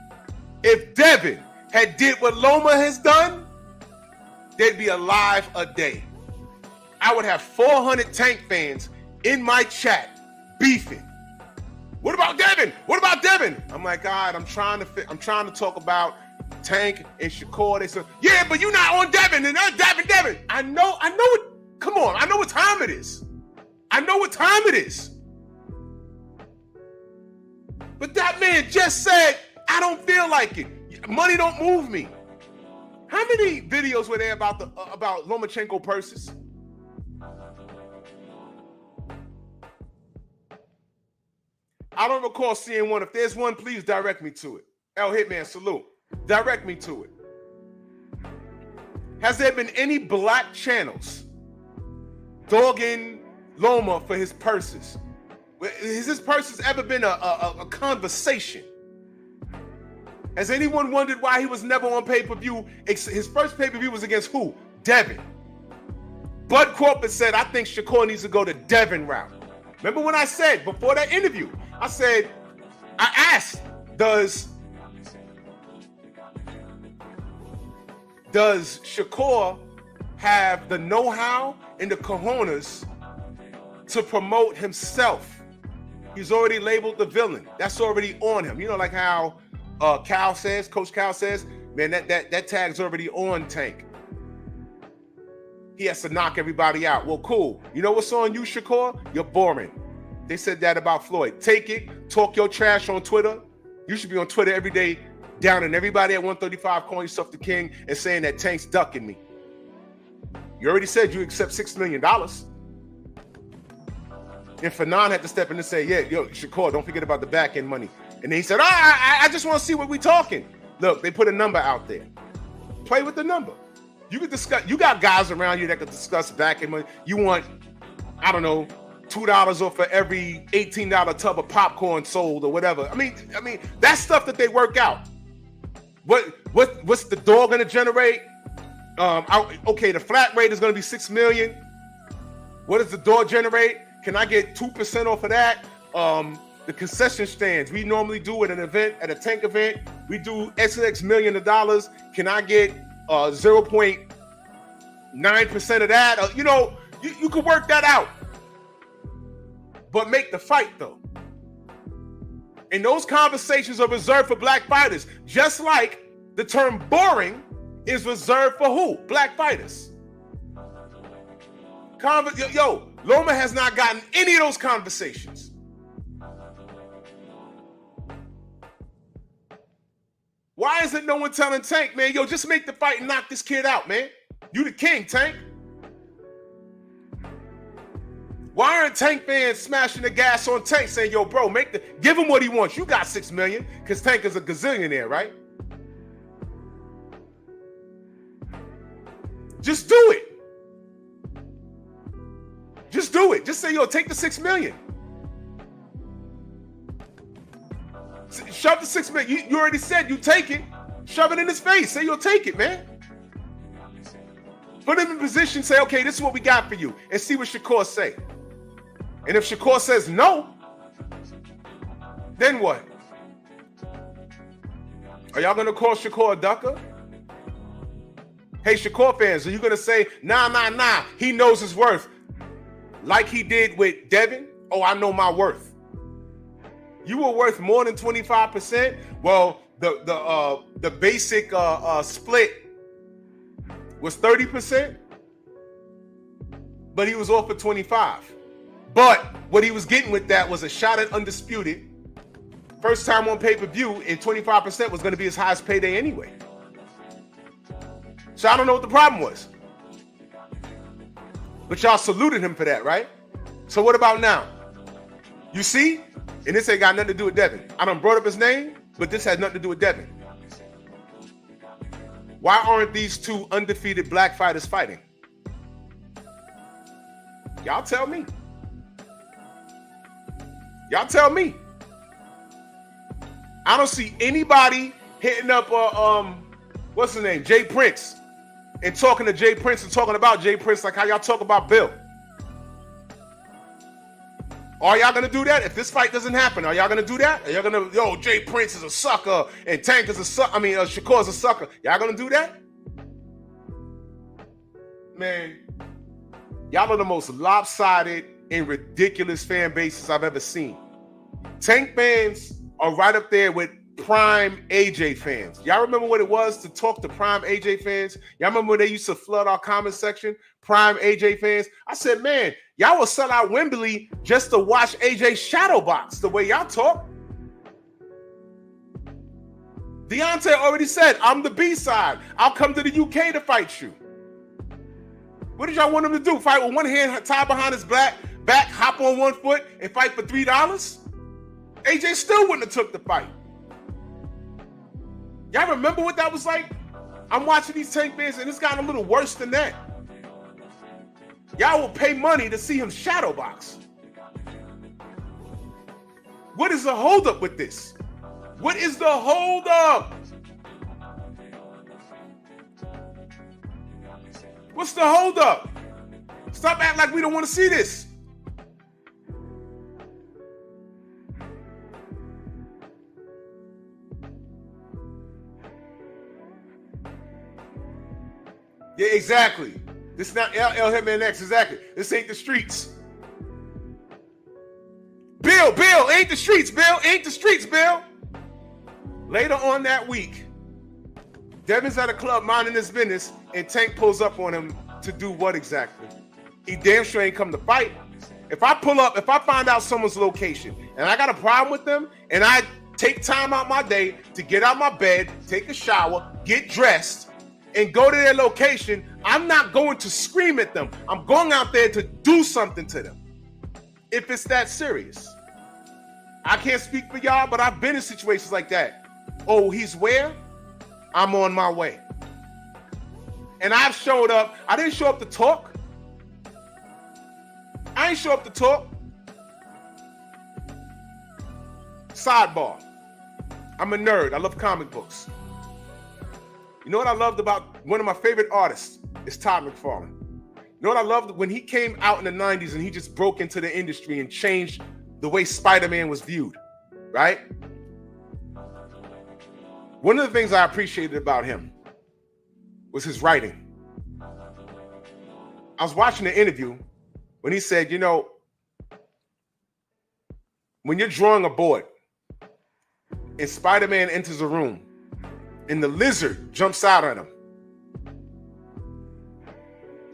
S2: If Devin had did what Loma has done, they'd be alive a day. I would have 400 Tank fans in my chat beefing. What about Devin? What about Devin? I'm like, God, I'm trying to talk about Tank and Shakur. They said, yeah, but you're not on Devin and Devin. I know it. Come on, I know what time it is. But that man just said, I don't feel like it. Money don't move me. How many videos were there about Lomachenko purses? I don't recall seeing one. If there's one, please direct me to it. El Hitman, salute. Direct me to it. Has there been any black channels dogging Loma for his purses? Has his purses ever been a conversation? Has anyone wondered why he was never on pay-per-view? His first pay-per-view was against who? Devin. Bud Crawford said, I think Shakur needs to go the Devin route. Remember when I said, before that interview, I asked, does Shakur have the know-how and the cojones to promote himself? He's already labeled the villain. That's already on him. You know, like how Coach Cal says, man, that tag's already on Tank. He has to knock everybody out. Well, cool. You know what's on you, Shakur? You're boring. They said that about Floyd. Take it, talk your trash on Twitter. You should be on Twitter every day, downing everybody at 135, calling yourself the king and saying that Tank's ducking me. You already said you accept $6 million. And Fanon had to step in and say, yeah, yo, Shakur, don't forget about the back end money. And then he said, I just want to see what we're talking. Look, they put a number out there. Play with the number. You can discuss. You got guys around you that can discuss back end money. You want, I don't know, $2 off for every $18 tub of popcorn sold or whatever. I mean, that's stuff that they work out. What's the door going to generate? Okay, the flat rate is going to be $6 million. What does the door generate? Can I get 2% off of that? The concession stands. We normally do at an event, at a Tank event, we do XX million of dollars. Can I get 0.9% of that? You can work that out. But make the fight, though. And those conversations are reserved for black fighters, just like the term boring is reserved for who? Black fighters. Loma has not gotten any of those conversations. Why isn't no one telling Tank, man, yo, just make the fight and knock this kid out, man? You the king, Tank. Why aren't Tank fans smashing the gas on Tank saying, yo, bro, give him what he wants. You got $6 million, because Tank is a gazillionaire, right? Just do it. Just do it. Just say, yo, take the $6 million. Shove the $6 million. You already said you take it. Shove it in his face. Say you'll take it, man. Put him in position. Say, okay, this is what we got for you. And see what Shakur say. And if Shakur says no, then what? Are y'all going to call Shakur a ducker? Hey, Shakur fans, are you going to say, nah, he knows his worth? Like he did with Devin? Oh, I know my worth. You were worth more than 25%. Well, the basic split was 30%, but he was offered 25%. But what he was getting with that was a shot at Undisputed. First time on pay-per-view, and 25% was going to be his highest payday anyway. So I don't know what the problem was. But y'all saluted him for that, right? So what about now? You see? And this ain't got nothing to do with Devin. I done brought up his name, but this has nothing to do with Devin. Why aren't these two undefeated black fighters fighting? Y'all tell me. Y'all tell me. I don't see anybody hitting up, what's his name? Jay Prince. and talking to Jay Prince and talking about Jay Prince like how y'all talk about Bill. Are y'all gonna do that? If this fight doesn't happen, are y'all gonna do that? Are y'all gonna, yo, Jay Prince is a sucker and Tank is a sucker? I mean, Shakur is a sucker. Y'all gonna do that? Man, y'all are the most lopsided and ridiculous fan bases I've ever seen. Tank fans are right up there with prime AJ fans. Y'all remember what it was to talk to prime AJ fans? Y'all remember when they used to flood our comment section? Prime AJ fans. I said, man, y'all will sell out Wembley just to watch AJ shadow box the way y'all talk. Deontay already said, I'm the B-side. I'll come to the UK to fight you. What did y'all want him to do? Fight with one hand tied behind his back, hop on one foot, and fight for $3? AJ still wouldn't have took the fight. Y'all remember what that was like? I'm watching these Tank fans, and it's gotten a little worse than that. Y'all will pay money to see him shadow box. What is the holdup with this? What is the holdup? What's the holdup? Stop acting like we don't want to see this. Yeah, exactly. This is not LL Hitman X, exactly. This ain't the streets. Bill, ain't the streets, Bill. Ain't the streets, Bill. Later on that week, Devin's at a club minding his business, and Tank pulls up on him to do what exactly? He damn sure ain't come to fight. If I pull up, if I find out someone's location, and I got a problem with them, and I take time out my day to get out my bed, take a shower, get dressed, and go to their location, I'm not going to scream at them. I'm going out there to do something to them. If it's that serious. I can't speak for y'all, but I've been in situations like that. Oh, he's where? I'm on my way. And I've showed up. I didn't show up to talk. I ain't show up to talk. Sidebar. I'm a nerd. I love comic books. You know what I loved about one of my favorite artists is Todd McFarlane. You know what I loved? When he came out in the 90s and he just broke into the industry and changed the way Spider-Man was viewed, right? One of the things I appreciated about him was his writing. I was watching the interview when he said, you know, when you're drawing a board and Spider-Man enters a room and the lizard jumps out at him,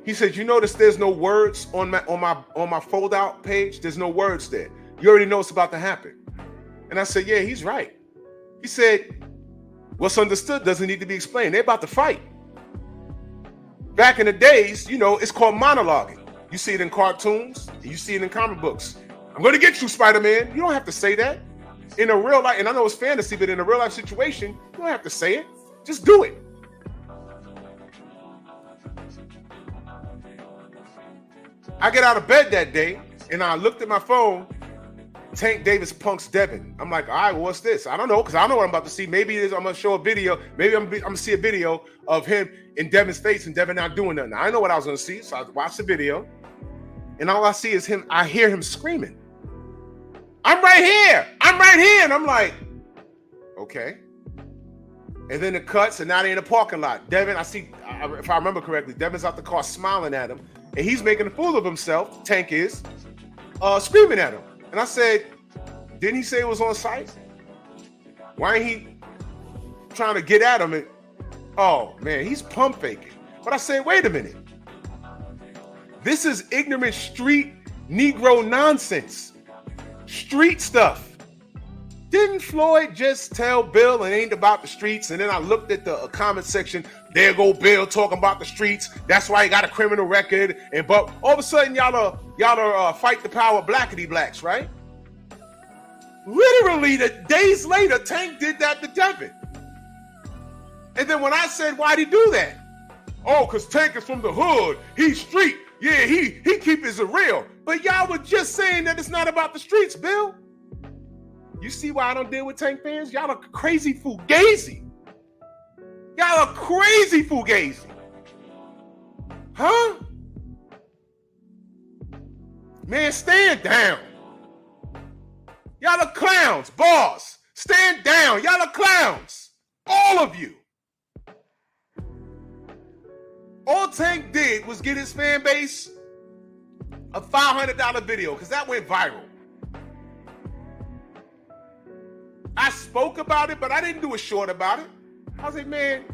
S2: he said, you notice there's no words on my fold out page? There's no words there. You already know what's about to happen. And I said, yeah, he's right. He said, what's understood doesn't need to be explained. They're about to fight. Back in the days, you know, it's called monologuing. You see it in cartoons, you see it in comic books. I'm going to get you, Spider-Man. You don't have to say that. In a real life, and I know it's fantasy, but in a real life situation, you don't have to say it. Just do it. I get out of bed that day, and I looked at my phone. Tank Davis punks Devin. I'm like, all right, well, what's this? I don't know, because I don't know what I'm about to see. Maybe I'm going to show a video. Maybe I'm going to see a video of him in Devin's face and Devin not doing nothing. I didn't know what I was going to see, so I watched the video. And all I see is him. I hear him screaming. I'm right here. I'm right here. And I'm like, okay. And then it cuts, and now they're in the parking lot. Devin, I see, if I remember correctly, Devin's out the car smiling at him. And he's making a fool of himself, Tank is, screaming at him. And I said, didn't he say it was on site? Why ain't he trying to get at him? And, oh, man, he's pump faking. But I said, wait a minute. This is ignorant street Negro nonsense. Street stuff. Didn't Floyd just tell Bill it ain't about the streets? And then I looked at the comment section. There go Bill talking about the streets. That's why he got a criminal record. And but all of a sudden y'all are fight the power blackity blacks, right? Literally, the days later, Tank did that to Devin. And then when I said, why'd he do that? Oh, because Tank is from the hood. He's street. Yeah, he keep his real. But y'all were just saying that it's not about the streets, Bill. You see why I don't deal with Tank fans? Y'all are crazy fugazi. Y'all are crazy fugazi. Huh? Man, stand down. Y'all are clowns. Boss, stand down. Y'all are clowns. All of you. All Tank did was get his fan base a $500 video because that went viral. I spoke about it, but I didn't do a short about it. I was like, man,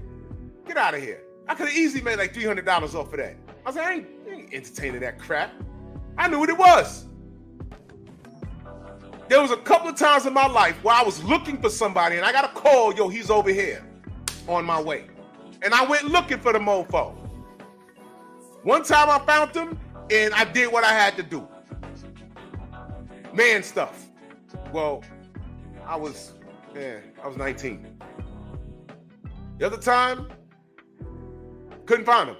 S2: get out of here. I could have easily made like $300 off of that. I was like, I ain't entertaining that crap. I knew what it was. There was a couple of times in my life where I was looking for somebody and I got a call, yo, he's over here on my way. And I went looking for the mofo. One time I found him and I did what I had to do. Man stuff. Well, I was 19. The other time, couldn't find him.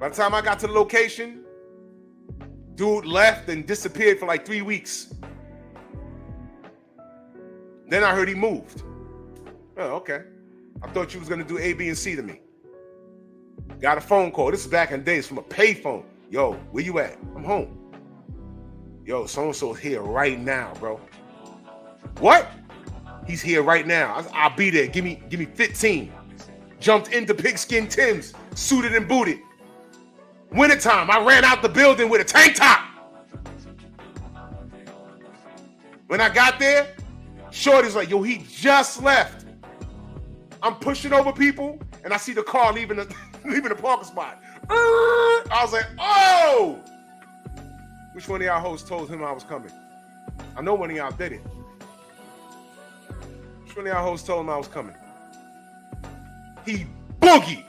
S2: By the time I got to the location, dude left and disappeared for like 3 weeks. Then I heard he moved. Oh, okay. I thought you was gonna do A, B, and C to me. Got a phone call. This is back in the days from a payphone. Yo, where you at? I'm home. Yo, so-and-so's here right now, bro. What? He's here right now. I'll be there. Give me 15. Jumped into pigskin Timbs, suited and booted. Wintertime, I ran out the building with a tank top. When I got there, Shorty's like, yo, he just left. I'm pushing over people, and I see the car leaving the parking spot. I was like, oh! Which one of y'all hosts told him I was coming? I know one of y'all did it. Which one of y'all hosts told him I was coming? He boogied.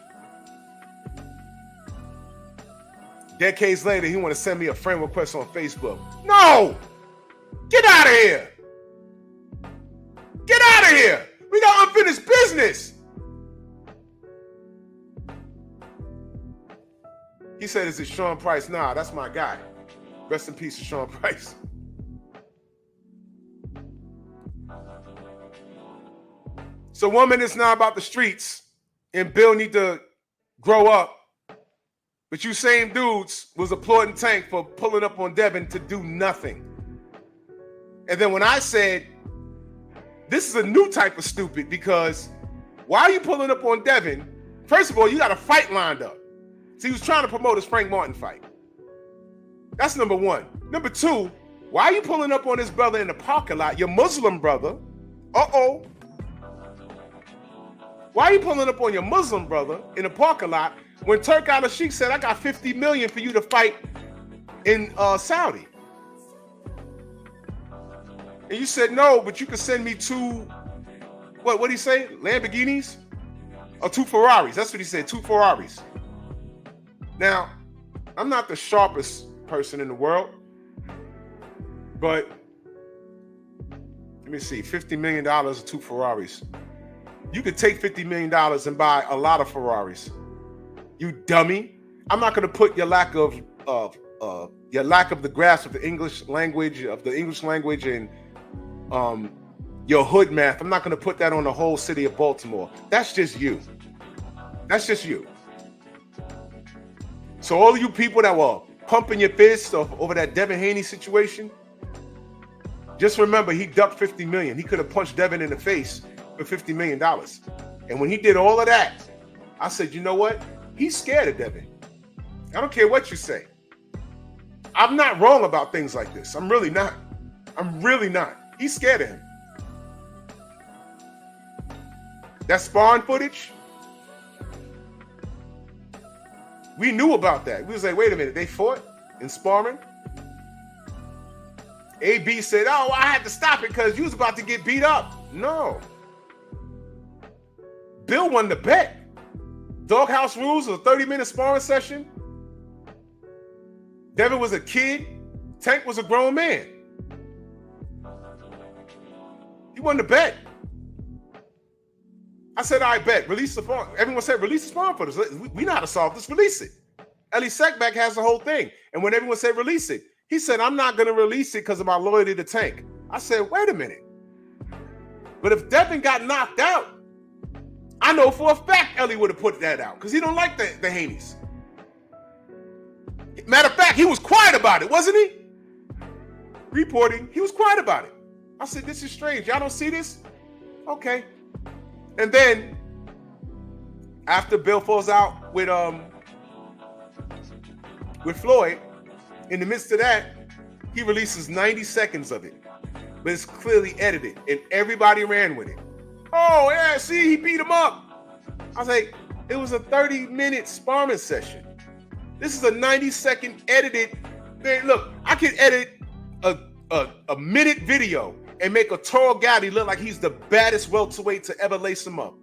S2: Decades later, he want to send me a friend request on Facebook. No! Get out of here! Get out of here! We got unfinished business! He said, is it Sean Price? Nah, that's my guy. Rest in peace to Sean Price. So 1 minute's now about the streets, and Bill need to grow up. But you same dudes was applauding Tank for pulling up on Devin to do nothing. And then when I said, this is a new type of stupid, because why are you pulling up on Devin? First of all, you got a fight lined up. So he was trying to promote his Frank Martin fight. That's number one. Number two, why are you pulling up on this brother in the parking lot, your Muslim brother? Uh-oh. Why are you pulling up on your Muslim brother in the parking lot when Turk al-Sheikh said, I got $50 million for you to fight in Saudi? And you said, no, but you could send me two, what did he say? Lamborghinis? Or 2 Ferraris. That's what he said, 2 Ferraris. Now, I'm not the sharpest person in the world, but let me see, $50 million or 2 Ferraris. You could take $50 million and buy a lot of Ferraris. You dummy. I'm not going to put your lack of the grasp of the English language, and your hood math. I'm not going to put that on the whole city of Baltimore. That's just you. That's just you. So all of you people that were pumping your fists over that Devin Haney situation, just remember he ducked $50 million. He could have punched Devin in the face for $50 million. And when he did all of that, I said, you know what? He's scared of Devin. I don't care what you say. I'm not wrong about things like this. I'm really not. I'm really not. He's scared of him. That sparring footage, we knew about that. We was like, wait a minute, they fought in sparring? AB said, oh, I had to stop it because you was about to get beat up. No. Bill won the bet. Doghouse rules was a 30-minute sparring session. Devin was a kid. Tank was a grown man. He won the bet. I said, all right, bet. Release the farm. Everyone said, release the sparring footage. We know how to solve this. Release it. Ellie Sackback has the whole thing. And when everyone said, release it, he said, I'm not going to release it because of my loyalty to Tank. I said, wait a minute. But if Devin got knocked out, I know for a fact Ellie would have put that out because he don't like the Haneys. Matter of fact, he was quiet about it, wasn't he? Reporting, he was quiet about it. I said, this is strange. Y'all don't see this? Okay. And then, after Bill falls out with Floyd, in the midst of that, he releases 90 seconds of it. But it's clearly edited, and everybody ran with it. Oh, yeah, see, he beat him up. I was like, it was a 30-minute sparring session. This is a 90-second edited thing. Look, I can edit a minute video and make a Toro Gatti look like he's the baddest welterweight to ever lace him up.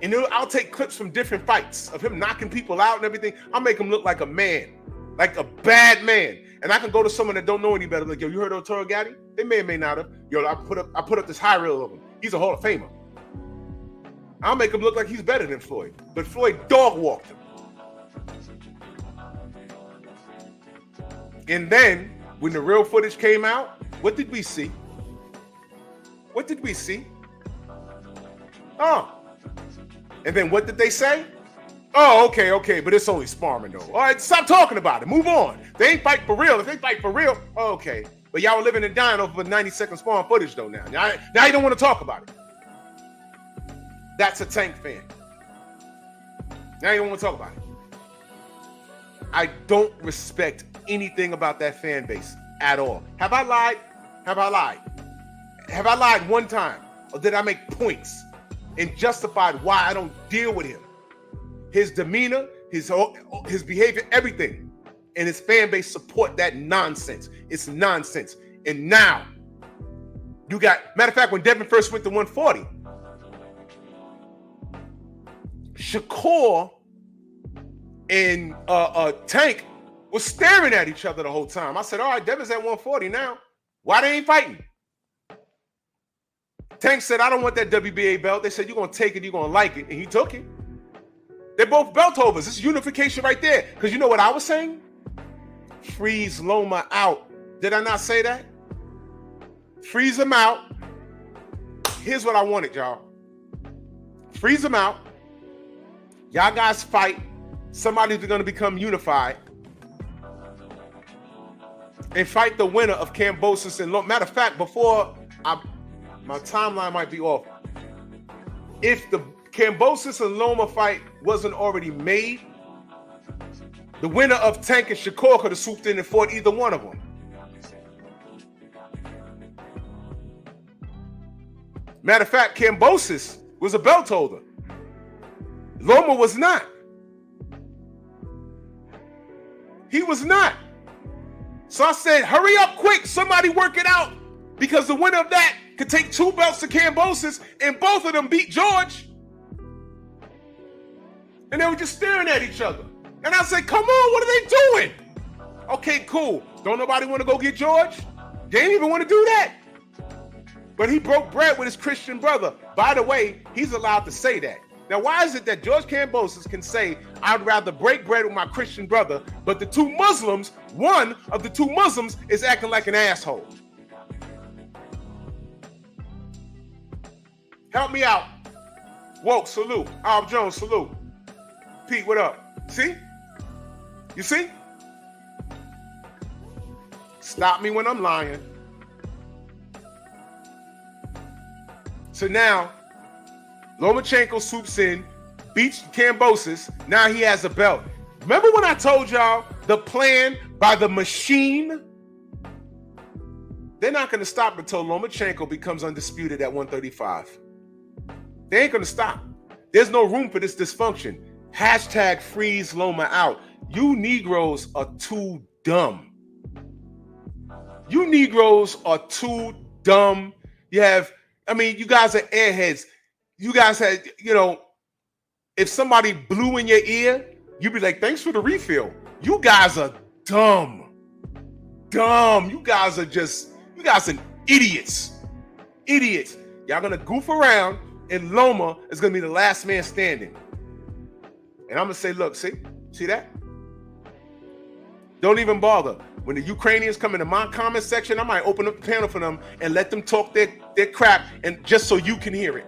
S2: And I'll take clips from different fights of him knocking people out and everything. I'll make him look like a man, like a bad man. And I can go to someone that don't know any better, like, yo, you heard of Toro Gatti? They may or may not have. Yo, I put up this high reel of him. He's a Hall of Famer. I'll make him look like he's better than Floyd. But Floyd dog walked him. And then, when the real footage came out, what did we see? What did we see? Oh. And then what did they say? Oh, okay, but it's only sparring though. All right, stop talking about it. Move on. They ain't fight for real. If they fight for real, okay. But y'all were living and dying over 90-second sparring footage though now. Now you don't want to talk about it. That's a Tank fan. Now you don't want to talk about it. I don't respect anything about that fan base at all. Have I lied? Have I lied? Have I lied one time? Or did I make points and justified why I don't deal with him? His demeanor, his behavior, everything. And his fan base support that nonsense. It's nonsense. And now, you got, matter of fact, when Devin first went to 140, Shakur and Tank was staring at each other the whole time. I said, all right, Devin's at 140 now. Why they ain't fighting? Tank said, I don't want that WBA belt. They said, you're going to take it, you're going to like it. And he took it. They're both belt holders. This is unification right there. Because you know what I was saying? Freeze Loma out. Did I not say that? Freeze him out. Here's what I wanted, y'all. Freeze him out. Y'all guys fight. Somebody's going to become unified. And fight the winner of Kambosos and Loma. Matter of fact, my timeline might be off. If the Kambosos and Loma fight wasn't already made, the winner of Tank and Shakur could have swooped in and fought either one of them. Matter of fact, Kambosos was a belt holder. Loma was not. He was not. So I said, hurry up quick, somebody work it out, because the winner of that could take 2 belts to Kambosos and both of them beat George. And they were just staring at each other. And I said, come on, what are they doing? Okay, cool. Don't nobody want to go get George? They didn't even want to do that. But he broke bread with his Christian brother. By the way, he's allowed to say that. Now, why is it that George Kambosos can say, I'd rather break bread with my Christian brother, but the 2 Muslims, one of the 2 Muslims is acting like an asshole? Help me out. Woke, salute. Al Jones, salute. Pete, what up? See? You see? Stop me when I'm lying. So now, Lomachenko swoops in, beats Kambosos. Now he has a belt. Remember when I told y'all the plan by the machine? They're not going to stop until Lomachenko becomes undisputed at 135. They ain't going to stop. There's no room for this dysfunction. Hashtag freeze Loma out. You Negroes are too dumb. You Negroes are too dumb. You guys are airheads. You guys had, if somebody blew in your ear, you'd be like, thanks for the refill. You guys are dumb. Dumb. You guys are idiots. Idiots. Y'all gonna goof around and Loma is gonna be the last man standing. And I'm gonna say, look, see that? Don't even bother. When the Ukrainians come into my comment section, I might open up the panel for them and let them talk their crap, and just so you can hear it.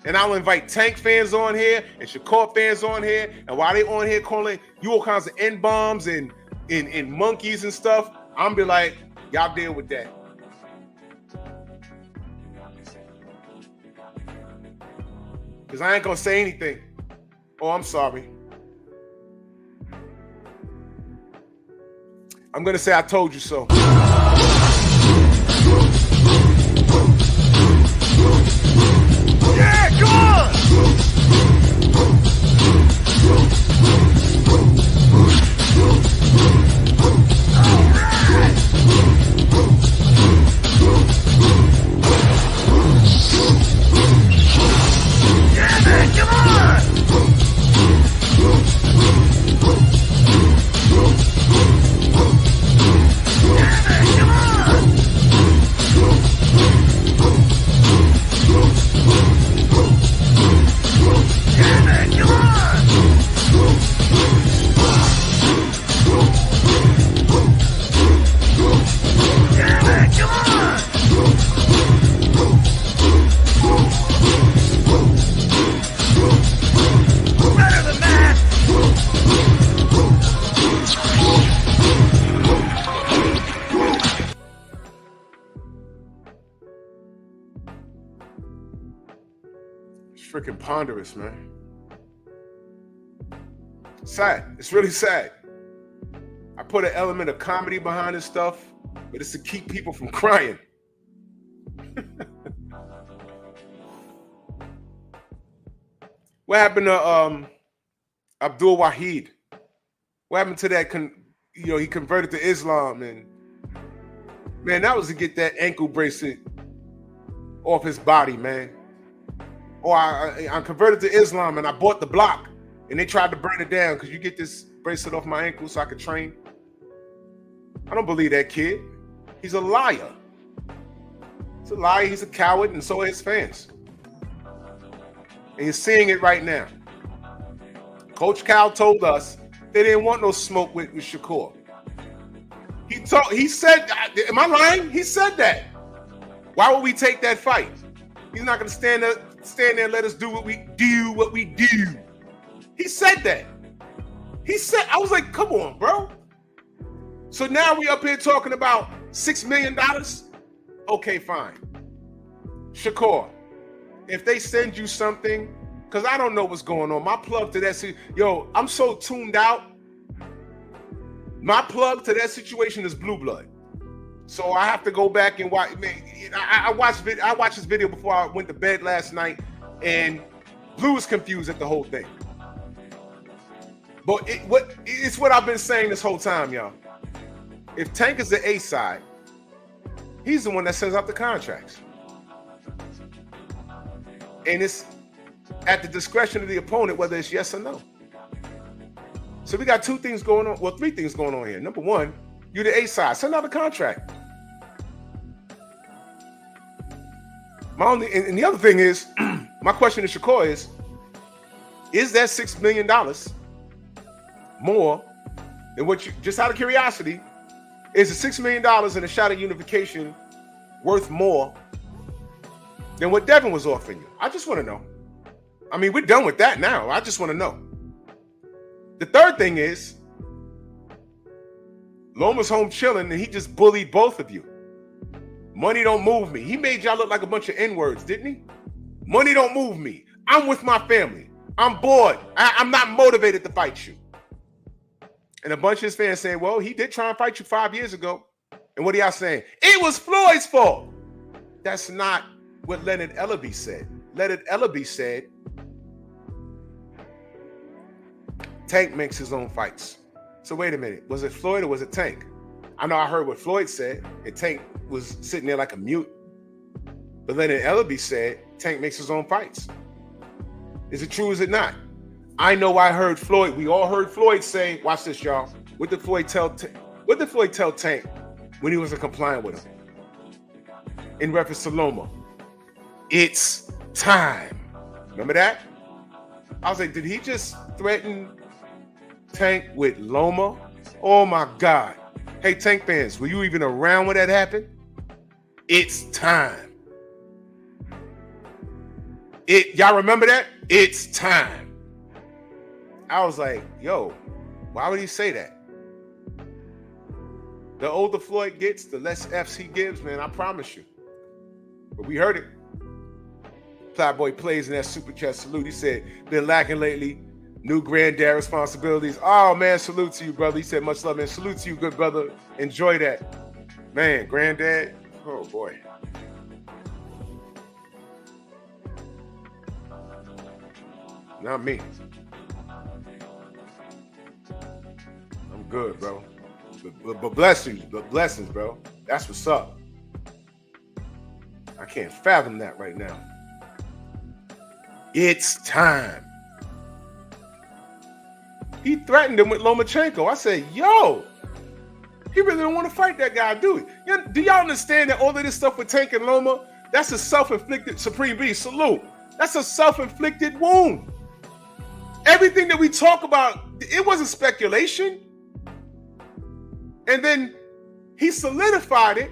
S2: And I'll invite Tank fans on here and Shakur fans on here. And while they on here calling you all kinds of N-bombs and monkeys and stuff, I'm be like, y'all deal with that. Because I ain't going to say anything. Oh, I'm sorry. I'm going to say I told you so.
S4: Yeah, come on! Yeah, man, come on! Yeah, man, come on! Yeah, man, come on! Yeah, man, come on! Better than that!
S2: It's freaking ponderous, man. Sad. It's really sad. I put an element of comedy behind this stuff, but it's to keep people from crying. What happened to Abdul Wahid? What happened to that? He converted to Islam, and man, that was to get that ankle bracelet off his body, man. Or I converted to Islam and I bought the block, and they tried to burn it down because you get this bracelet off my ankle so I could train. I don't believe that kid. He's a liar. He's a liar. He's a coward, and so are his fans. And you're seeing it right now. Coach Cal told us they didn't want no smoke with Shakur. He said, am I lying? He said that. Why would we take that fight? He's not going to stand there and let us do what we do. He said that. I was like, come on, bro. So now we up here talking about $6 million? Okay, fine. Shakur, if they send you something, because I don't know what's going on. My plug to that, I'm so tuned out. My plug to that situation is Blue Blood. So I have to go back and watch. Man, I watched this video before I went to bed last night, and Blue is confused at the whole thing. But it's what I've been saying this whole time, y'all. If Tank is the A side, he's the one that sends out the contracts. And it's at the discretion of the opponent whether it's yes or no. So we got 2 things going on. Well, 3 things going on here. Number 1, you're the A side. Send out a contract. And the other thing is, my question to Shakur is that $6 million more than what you, just out of curiosity, is the $6 million in a shot at unification worth more than what Devin was offering you? I just want to know. I mean, we're done with that now. I just want to know. The third thing is, Loma's home chilling and he just bullied both of you. Money don't move me. He made y'all look like a bunch of N-words, didn't he? Money don't move me. I'm with my family. I'm bored. I'm not motivated to fight you. And a bunch of his fans saying, well, he did try and fight you 5 years ago. And what are y'all saying? It was Floyd's fault. That's not what Leonard Ellaby said. Leonard Ellaby said, Tank makes his own fights. So wait a minute. Was it Floyd or was it Tank? I know I heard what Floyd said, and Tank was sitting there like a mute. But Leonard Ellaby said, Tank makes his own fights. Is it true or is it not? I know I heard Floyd. We all heard Floyd say, watch this, y'all. What did Floyd tell Tank when he wasn't complying with him? In reference to Loma. It's time. Remember that? I was like, did he just threaten Tank with Loma? Oh my God. Hey, Tank fans, were you even around when that happened? It's time. Y'all remember that? It's time. I was like, yo, why would he say that? The older Floyd gets, the less F's he gives, man, I promise you. But we heard it. Flatboy plays in that super chat salute. He said, been lacking lately. New granddad responsibilities. Oh, man, salute to you, brother. He said, much love, man. Salute to you, good brother. Enjoy that. Man, granddad. Oh, boy. Not me. I'm good, bro. But blessings, bro. That's what's up. I can't fathom that right now. It's time. He threatened him with Lomachenko. I said, yo, he really don't want to fight that guy, do he? Do y'all understand that all of this stuff with Tank and Loma, that's a self-inflicted Supreme Beast salute. That's a self-inflicted wound. Everything that we talk about, it wasn't speculation. And then he solidified it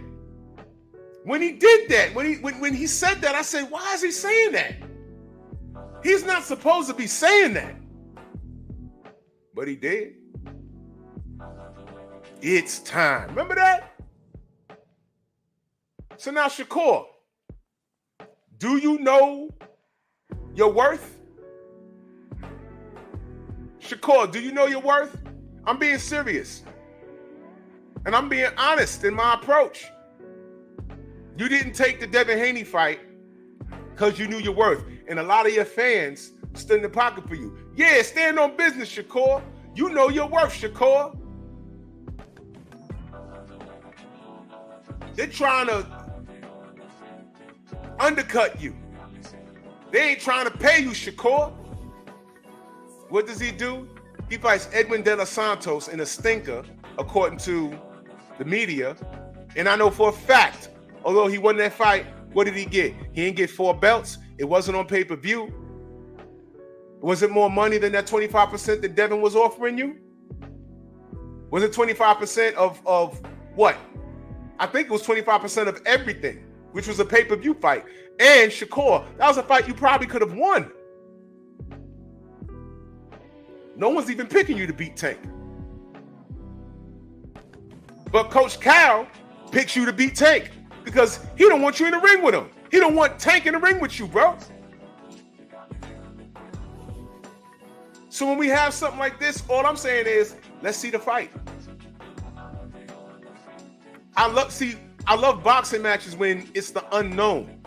S2: when he did that. When he said that, I said, why is he saying that? He's not supposed to be saying that. But he did. It's time. Remember that? So now, Shakur, do you know your worth? Shakur, do you know your worth? I'm being serious. And I'm being honest in my approach. You didn't take the Devin Haney fight because you knew your worth. And a lot of your fans stood in the pocket for you. Yeah, stand on business, Shakur. You know your worth, Shakur. They're trying to undercut you. They ain't trying to pay you, Shakur. What does he do? He fights Edwin De Los Santos in a stinker, according to the media. And I know for a fact, although he won that fight, what did he get? He didn't get 4 belts. It wasn't on pay-per-view. Was it more money than that 25% that Devin was offering you? Was it 25% of what? I think it was 25% of everything, which was a pay-per-view fight. And Shakur, that was a fight you probably could have won. No one's even picking you to beat Tank. But Coach Cal picks you to beat Tank because he don't want you in the ring with him. He don't want Tank in the ring with you, bro. So when we have something like this, all I'm saying is, let's see the fight. I love boxing matches when it's the unknown.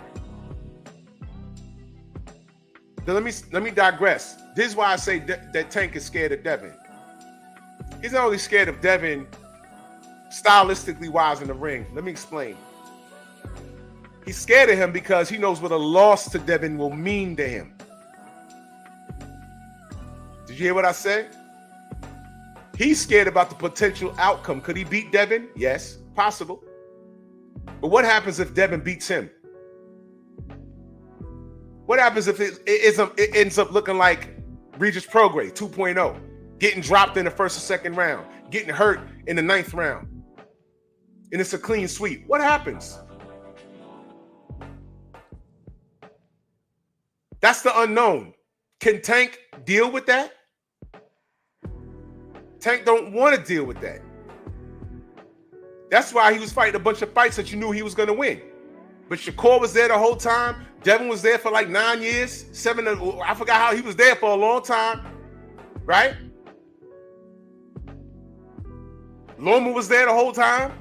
S2: Then let me digress. This is why I say that Tank is scared of Devin. He's not only scared of Devin stylistically wise in the ring. Let me explain. He's scared of him because he knows what a loss to Devin will mean to him. Did you hear what I said? He's scared about the potential outcome. Could he beat Devin? Yes, possible. But what happens if Devin beats him? What happens if it ends up looking like Regis Prograis 2.0, getting dropped in the first or second round, getting hurt in the 9th round, and it's a clean sweep? What happens? That's the unknown. Can Tank deal with that? Tank don't want to deal with that. That's why he was fighting a bunch of fights that you knew he was going to win. But Shakur was there the whole time. Devin was there for like 9 years, 7. I forgot how he was there for a long time, right? Loma was there the whole time.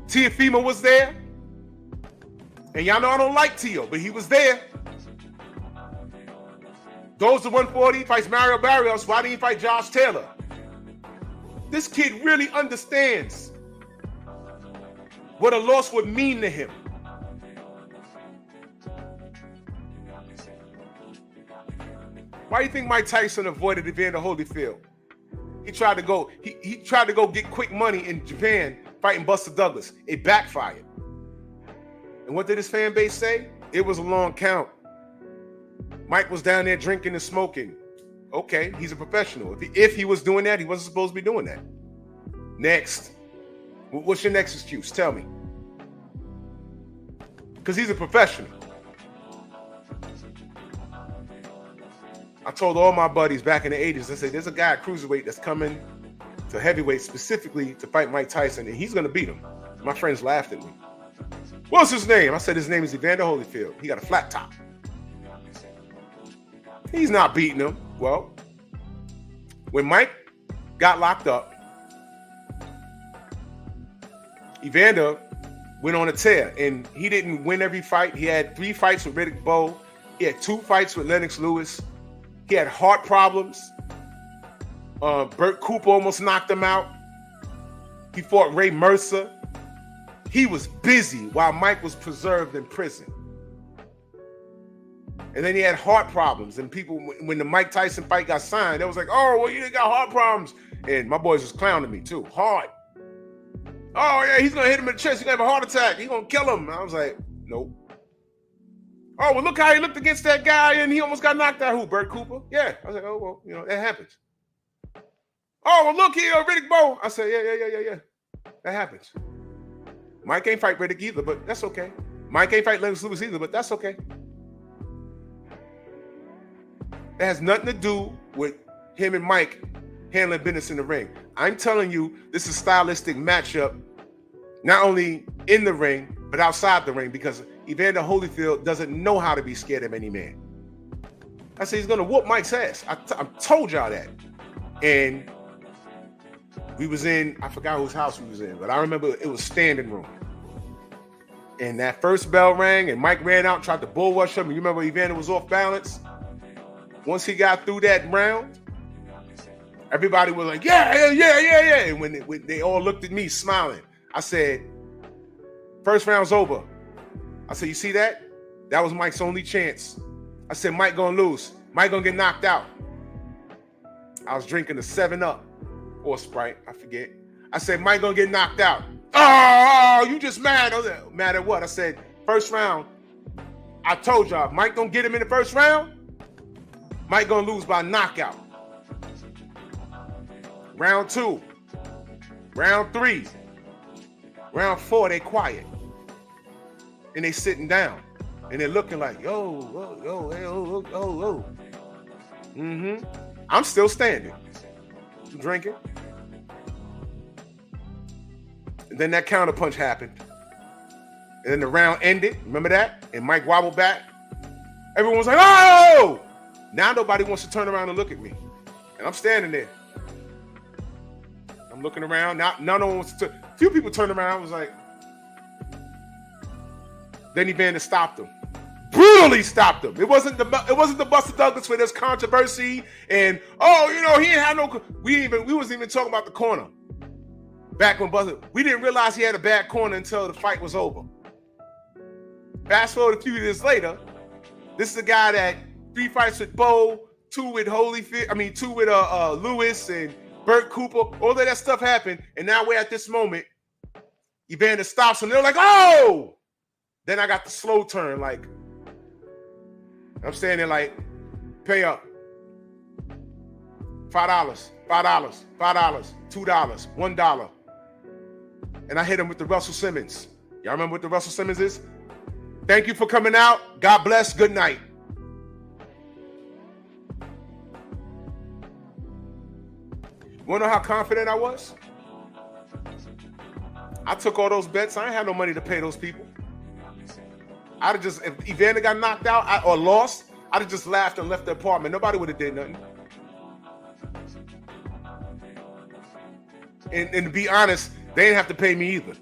S2: Teofimo was there. And y'all know I don't like Tio, but he was there. Goes to 140, fights Mario Barrios. Why didn't he fight Josh Taylor? This kid really understands what a loss would mean to him. Why do you think Mike Tyson avoided Evander Holyfield? He tried to go. He tried to go get quick money in Japan fighting Buster Douglas. It backfired. And what did his fan base say? It was a long count. Mike was down there drinking and smoking. Okay, he's a professional. If he was doing that, he wasn't supposed to be doing that. Next. What's your next excuse? Tell me. Because he's a professional. I told all my buddies back in the 80s, I said, there's a guy at cruiserweight that's coming to heavyweight specifically to fight Mike Tyson, and he's going to beat him. My friends laughed at me. What's his name? I said, his name is Evander Holyfield. He got a flat top. He's not beating him. Well, when Mike got locked up, Evander went on a tear, and he didn't win every fight. He had 3 fights with Riddick Bowe. He had 2 fights with Lennox Lewis. He had heart problems. Burt Cooper almost knocked him out. He fought Ray Mercer. He was busy while Mike was preserved in prison. And then he had heart problems. And people, when the Mike Tyson fight got signed, they was like, oh, well, you got heart problems. And my boys was clowning me too. Hard. Oh, yeah, he's going to hit him in the chest. He's going to have a heart attack. He's going to kill him. And I was like, nope. Oh, well, look how he looked against that guy and he almost got knocked out. Who, Burt Cooper? Yeah. I was like, oh, well, you know, that happens. Oh, well, look here, Riddick Bowe. I said, yeah. That happens. Mike ain't fight Riddick either, but that's okay. Mike ain't fight Lennox Lewis either, but that's okay. It has nothing to do with him and Mike handling business in the ring. I'm telling you, this is a stylistic matchup, not only in the ring, but outside the ring, because Evander Holyfield doesn't know how to be scared of any man. I said he's going to whoop Mike's ass. I told y'all that. And we was in, I forgot whose house we was in, but I remember it was standing room. And that first bell rang and Mike ran out and tried to bull rush him. And you remember Evander was off balance? Once he got through that round, everybody was like, yeah. And when they all looked at me smiling, I said, first round's over. I said, you see that? That was Mike's only chance. I said, Mike gonna lose. Mike gonna get knocked out. I was drinking a 7-Up or Sprite, I forget. I said, Mike gonna get knocked out. Oh, you just mad. Mad at what? I said, first round, I told y'all, Mike don't get him in the first round, Mike gonna lose by knockout. Round 2, round 3, round 4, they quiet. And they sitting down. And they're looking like, yo. I'm still standing. I'm drinking. And then that counterpunch happened. And then the round ended. Remember that? And Mike wobbled back. Everyone was like, oh! Now nobody wants to turn around and look at me. And I'm standing there. I'm looking around. Now, no one wants to. A few people turned around. I was like. Then Evander stopped him. Brutally stopped him. It wasn't the Buster Douglas where there's controversy and he ain't had no. We wasn't even talking about the corner. Back when Buster, we didn't realize he had a bad corner until the fight was over. Fast forward a few years later, this is a guy that 3 fights with Bowe, 2 with Holyfield. 2 with Lewis and Burt Cooper. All of that stuff happened, and now we're at this moment. Evander stops him. They're like, oh! Then I got the slow turn, like, I'm standing there like, pay up. $5, $2, $1. And I hit him with the Russell Simmons. Y'all remember what the Russell Simmons is? Thank you for coming out. God bless. Good night. You wanna know how confident I was? I took all those bets. I ain't had no money to pay those people. I'd have just, if Evander got knocked out or lost, I'd have just laughed and left the apartment. Nobody would have did nothing. And to be honest, they didn't have to pay me either.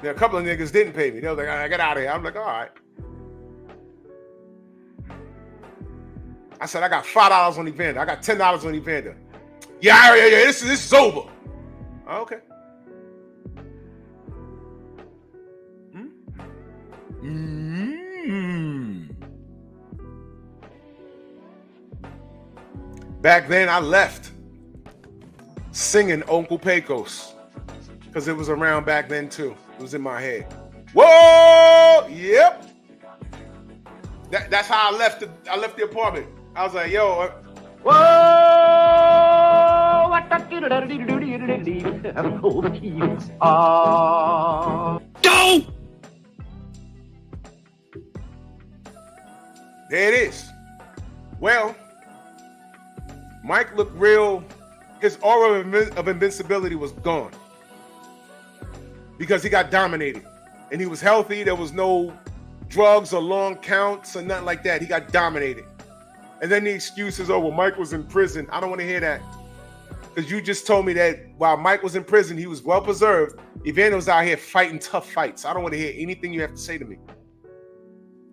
S2: A couple of niggas didn't pay me. They were like, all right, get out of here. I'm like, all right. I said, I got $5 on Evander. I got $10 on Evander. Yeah, this is over. Okay. Back then, I left singing Uncle Pecos because it was around back then too. It was in my head. Whoa! Yep. That's how I left the apartment. I was like, yo.
S4: Go!
S2: There it is. Well, looked real, his aura of invincibility was gone. Because he got dominated. And he was healthy. There was no drugs or long counts or nothing like that. He got dominated. And then the excuses, oh, well, Mike was in prison. I don't want to hear that. Because you just told me that while Mike was in prison, he was well preserved. Evander was out here fighting tough fights. I don't want to hear anything you have to say to me.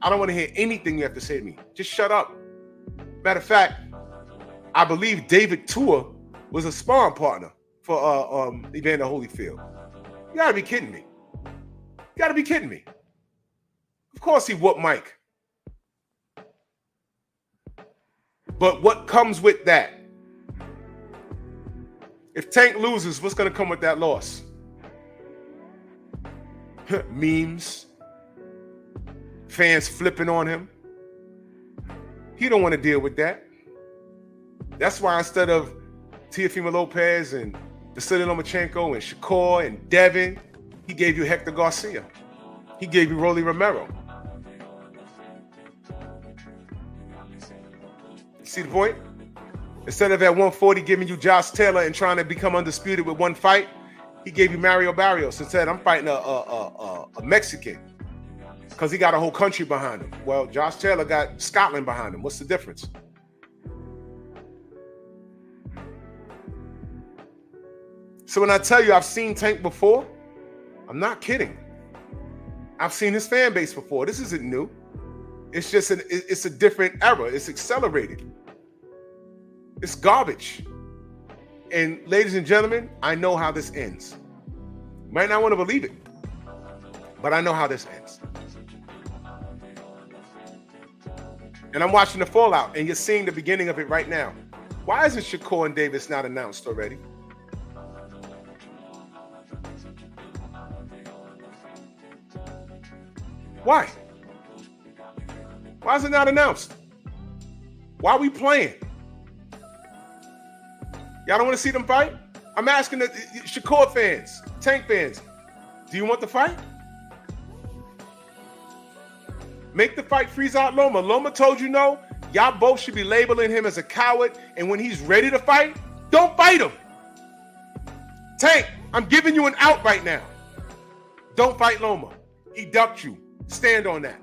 S2: I don't want to hear anything you have to say to me. Just shut up. Matter of fact, I believe David Tua was a sparring partner for Evander Holyfield. You gotta be kidding me. You gotta be kidding me. Of course he whooped Mike. But what comes with that? If Tank loses, what's gonna come with that loss? Memes. Fans flipping on him. He don't want to deal with that. That's why instead of Teofimo Lopez and Vasily Lomachenko and Shakur and Devin, he gave you Hector Garcia. He gave you Rolly Romero. See the point? Instead of at 140 giving you Josh Taylor and trying to become undisputed with one fight, he gave you Mario Barrios and said, I'm fighting a Mexican because he got a whole country behind him. Well, Josh Taylor got Scotland behind him. What's the difference? So when I tell you I've seen Tank before, I'm not kidding. I've seen his fan base before. This isn't new. It's just it's a different era. It's accelerated. It's garbage. And ladies and gentlemen, I know how this ends. You might not want to believe it, but I know how this ends. And I'm watching the fallout, and you're seeing the beginning of it right now. Why isn't Shakur and Davis not announced already? Why? Why is it not announced? Why are we playing? Y'all don't want to see them fight? I'm asking the Shakur fans, Tank fans, do you want the fight? Make the fight freeze out Loma. Loma told you no. Y'all both should be labeling him as a coward. And when he's ready to fight, don't fight him. Tank, I'm giving you an out right now. Don't fight Loma. He ducked you. Stand on that.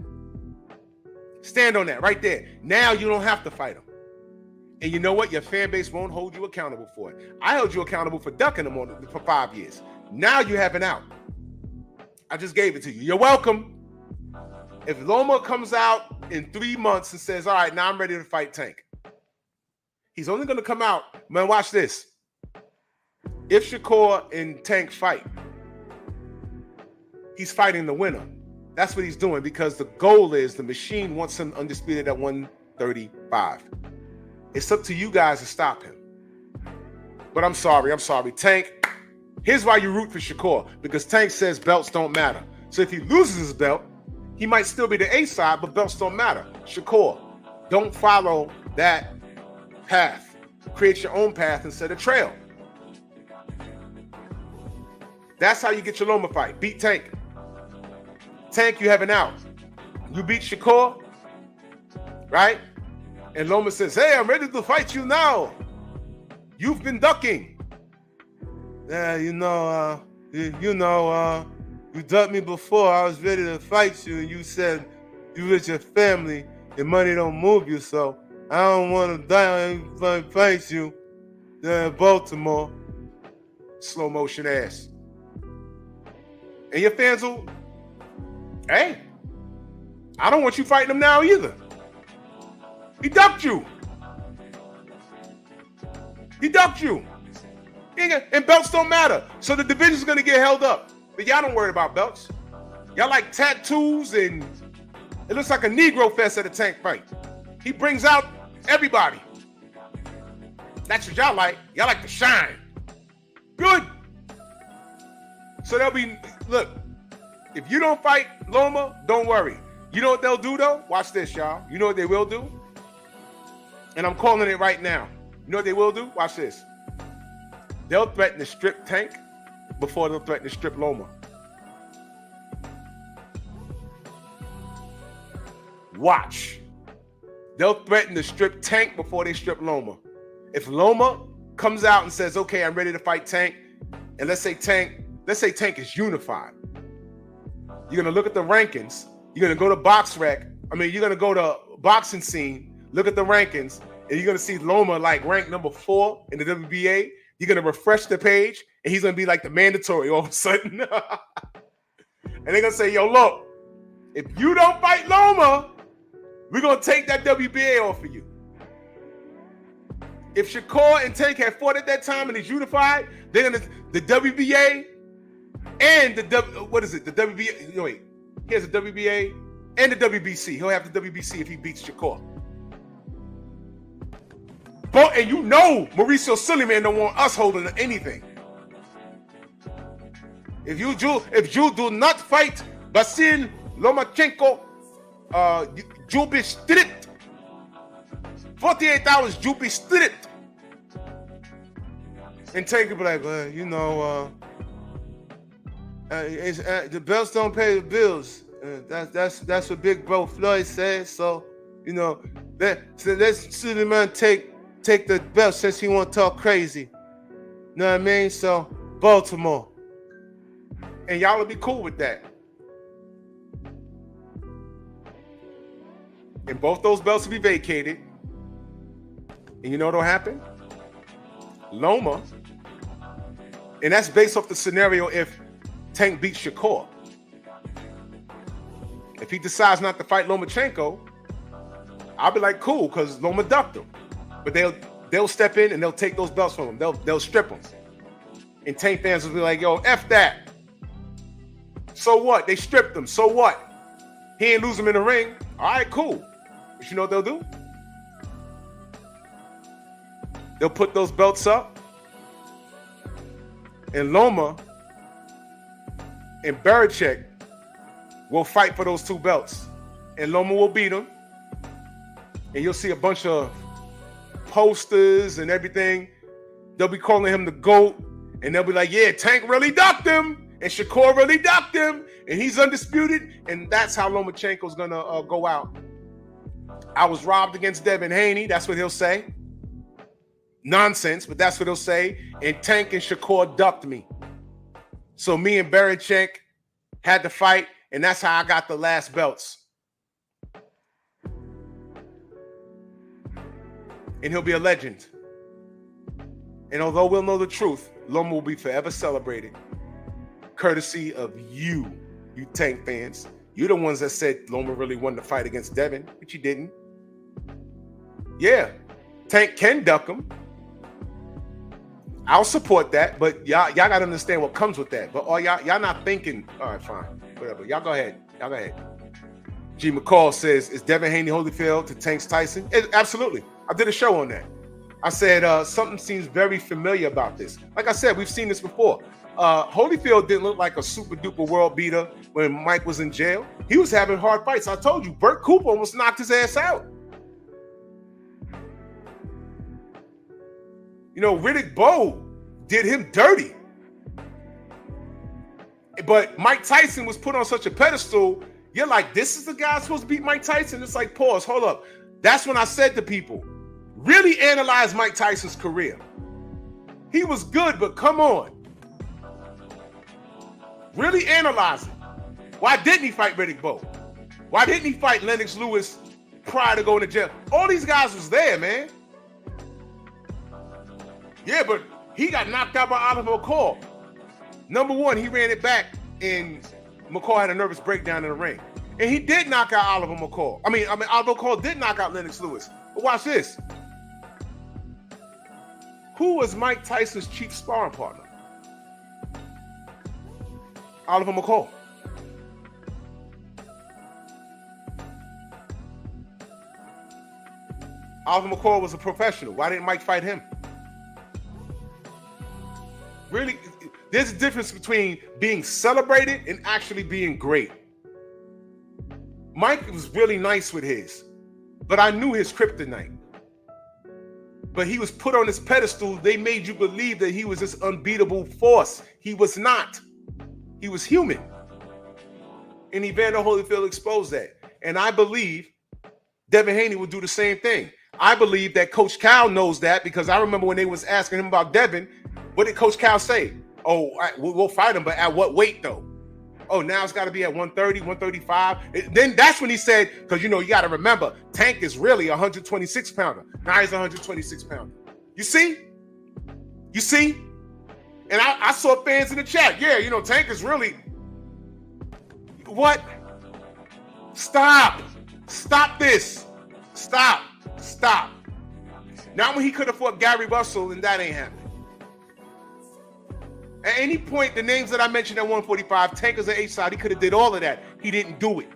S2: Stand on that right there. Now you don't have to fight him. And you know what? Your fan base won't hold you accountable for it. I held you accountable for ducking him for 5 years. Now you have an out. I just gave it to you. You're welcome. If Loma comes out in 3 months and says, all right, now I'm ready to fight Tank, he's only going to come out. Man, watch this. If Shakur and Tank fight, he's fighting the winner. That's what he's doing because the goal is the machine wants him undisputed at 135. It's up to you guys to stop him. But I'm sorry. Tank, here's why you root for Shakur, because Tank says belts don't matter. So if he loses his belt, he might still be the A side, but belts don't matter. Shakur, don't follow that path. Create your own path and set a trail. That's how you get your Loma fight. Beat Tank. Tank, you have an out. You beat Shakur, right? And Loma says, hey, I'm ready to fight you now. You've been ducking. Yeah, you ducked me before. I was ready to fight you, and you said you with your family, and money don't move you, so I don't want to die and fight you in Baltimore. Slow motion ass. And your fans will, hey, I don't want you fighting him now either. He ducked you. And belts don't matter. So the division's going to get held up. But y'all don't worry about belts. Y'all like tattoos and it looks like a Negro fest at a Tank fight. He brings out everybody. That's what y'all like. Y'all like to shine. Good. So they'll be, look, if you don't fight Loma, don't worry. You know what they'll do though? Watch this, y'all. You know what they will do? And I'm calling it right now. You know what they will do? Watch this. They'll threaten to strip Tank before they'll threaten to strip Loma. Watch. They'll threaten to strip Tank before they strip Loma. If Loma comes out and says, okay, I'm ready to fight Tank, and let's say Tank is unified. You're going to look at the rankings. You're going to go to you're going to go to Boxing Scene, look at the rankings, and you're going to see Loma like ranked number 4 in the WBA. You're going to refresh the page, and he's going to be like the mandatory all of a sudden. And they're going to say, yo, look, if you don't fight Loma, we're going to take that WBA off of you. If Shakur and Tank had fought at that time and he's unified, they're going to, the WBA and the WBA, wait, he has the WBA and the WBC. He'll have the WBC if he beats Shakur. But, and you know Mauricio Suleiman don't want us holding anything. If you do not fight Vasil Lomachenko, you'll be stripped. 48 hours, you'll be stripped. And Tank will be like, the belts don't pay the bills. That's what Big Bro Floyd said. So, let's Suleiman take the belt since he won't talk crazy. You know what I mean? So, Baltimore. And y'all will be cool with that. And both those belts will be vacated. And you know what'll happen? Loma. And that's based off the scenario if Tank beats Shakur. If he decides not to fight Lomachenko, I'll be like, cool, because Loma ducked him. But they'll step in and they'll take those belts from him. They'll strip them. And Tank fans will be like, yo, F that. So what? They stripped him. So what? He ain't lose him in the ring. All right, cool. But you know what they'll do? They'll put those belts up. And Loma and Barichek will fight for those 2 belts. And Loma will beat him. And you'll see a bunch of posters and everything. They'll be calling him the GOAT. And they'll be like, yeah, Tank really ducked him. And Shakur really ducked him. And he's undisputed. And that's how Lomachenko's going to go out. I was robbed against Devin Haney. That's what he'll say. Nonsense, but that's what he'll say. And Tank and Shakur ducked me. So me and Barichek had to fight. And that's how I got the last belts. And he'll be a legend. And although we'll know the truth, Loma will be forever celebrated. Courtesy of you Tank fans. You're the ones that said Loma really won the fight against Devin, but you didn't. Yeah, Tank can duck him. I'll support that, but y'all gotta understand what comes with that. But y'all not thinking, all right, fine, whatever. Y'all go ahead. G. McCall says, is Devin Haney Holyfield to Tank's Tyson? Absolutely. I did a show on that. I said something seems very familiar about this. Like I said, we've seen this before. Holyfield didn't look like a super duper world beater when Mike was in jail. He was having hard fights. I told you, Burt Cooper almost knocked his ass out. Riddick Bowe did him dirty. But Mike Tyson was put on such a pedestal. You're like, this is the guy supposed to beat Mike Tyson? It's like, pause, hold up. That's when I said to people, really analyze Mike Tyson's career. He was good, but come on. Really analyze it. Why didn't he fight Riddick Bowe? Why didn't he fight Lennox Lewis prior to going to jail? All these guys was there, man. Yeah, but he got knocked out by Oliver McCall. Number one, he ran it back, and McCall had a nervous breakdown in the ring. And he did knock out Oliver McCall. I mean, Oliver McCall did knock out Lennox Lewis. But watch this. Who was Mike Tyson's chief sparring partner? Oliver McCall. Oliver McCall was a professional. Why didn't Mike fight him? Really, there's a difference between being celebrated and actually being great. Mike was really nice with his, but I knew his kryptonite. But he was put on this pedestal. They made you believe that he was this unbeatable force. He was not. He was human. And Evander Holyfield exposed that. And I believe Devin Haney will do the same thing. I believe that Coach Cal knows that, because I remember when they was asking him about Devin, what did Coach Cal say? Oh, we'll fight him, but at what weight though? Oh, now it's got to be at 130, 135. Then that's when he said, because, you know, you got to remember, Tank is really a 126 pounder. Now he's a 126 pounder. You see? You see? And I saw fans in the chat. Yeah, you know, Tank is really... What? Stop. Stop this. Stop. Stop. Not when he could have fought Gary Russell, and that ain't happening. At any point, the names that I mentioned at 145, Tank is an H-side. He could have did all of that. He didn't do it.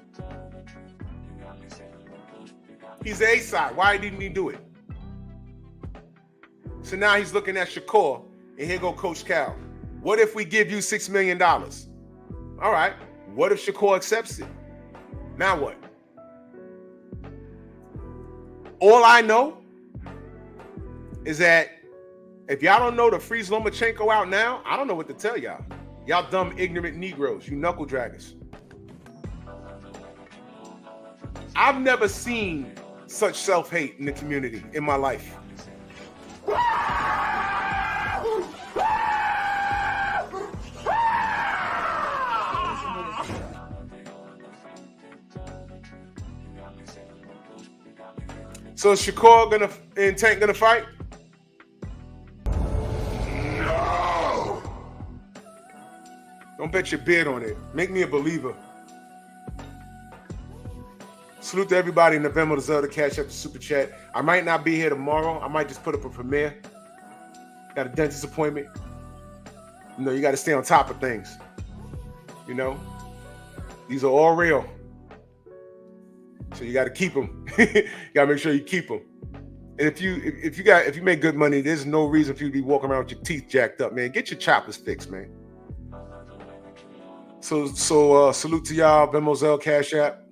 S2: He's an A-side. Why didn't he do it? So now he's looking at Shakur, and here go Coach Cal. What if we give you $6 million? All right. What if Shakur accepts it? Now what? All I know is that if y'all don't know to freeze Lomachenko out now, I don't know what to tell y'all. Y'all dumb, ignorant Negroes, you knuckle draggers. I've never seen such self-hate in the community in my life. So is Shakur and Tank gonna fight? No. Don't bet your bid on it. Make me a believer. Salute to everybody in November, the Zelda Cash App, the Super Chat. I might not be here tomorrow. I might just put up a premiere. Got a dentist appointment. You know, you got to stay on top of things. You know, these are all real. So you got to keep them. You got to make sure you keep them. And if you make good money, there's no reason for you to be walking around with your teeth jacked up, man. Get your choppers fixed, man. So salute to y'all, Venmo, Zelle, Cash App.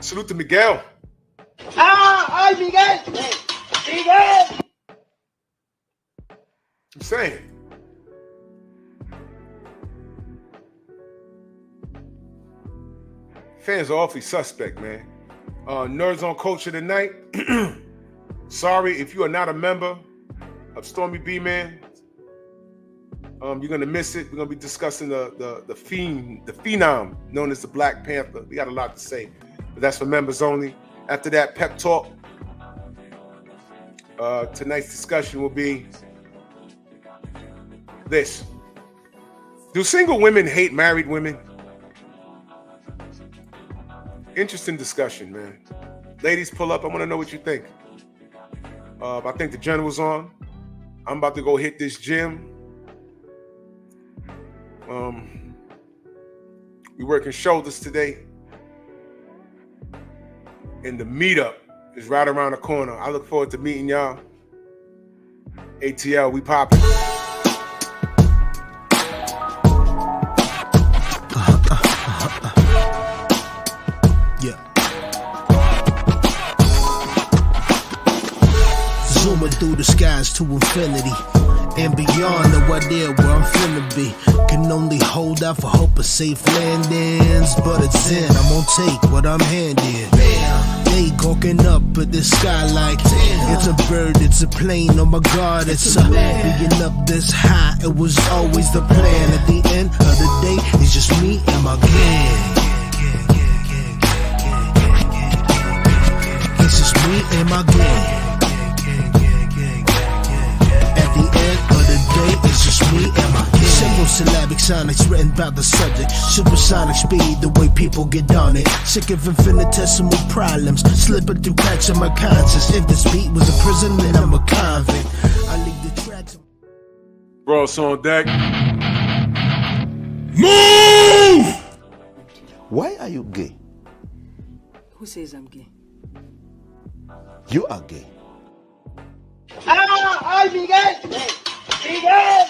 S2: Salute to Miguel.
S3: ¡Ay, Miguel! ¡Miguel!
S2: I'm saying. Fans are awfully suspect, man. Nerds on Culture tonight. Sorry if you are not a member of Stormy B, man. You're gonna miss it. We're gonna be discussing the phenom known as the Black Panther. We got a lot to say, but that's for members only. After that, pep talk. Tonight's discussion will be this: do single women hate married women? Interesting discussion, man. Ladies, pull up. I want to know what you think. I think the general's on. I'm about to go hit this gym. We working shoulders today, and the meetup is right around the corner. I look forward to meeting y'all. ATL, we popping.
S1: Yeah. Zooming through the skies to infinity and beyond, no idea where I'm finna be. Can only hold out for hope of safe landings, but it's in, I'm gonna take what I'm handed. They gawking up at the sky like, it's a bird, it's a plane, oh my god, it's a being up this high, it was always the plan. At the end of the day, it's just me and my gang. It's just me and my gang. It's just me and my kid. Simple syllabic sonics written about the subject. Supersonic speed, the way people get on it. Sick of infinitesimal problems, slipping through cracks in my conscience. If this beat was a prison, then I'm a convict. I leave the tracks.
S2: Bro, it's on deck. Move!
S5: Why are you gay?
S6: Who says I'm gay?
S5: You are gay.
S3: ¡Ay, Miguel! ¡Miguel!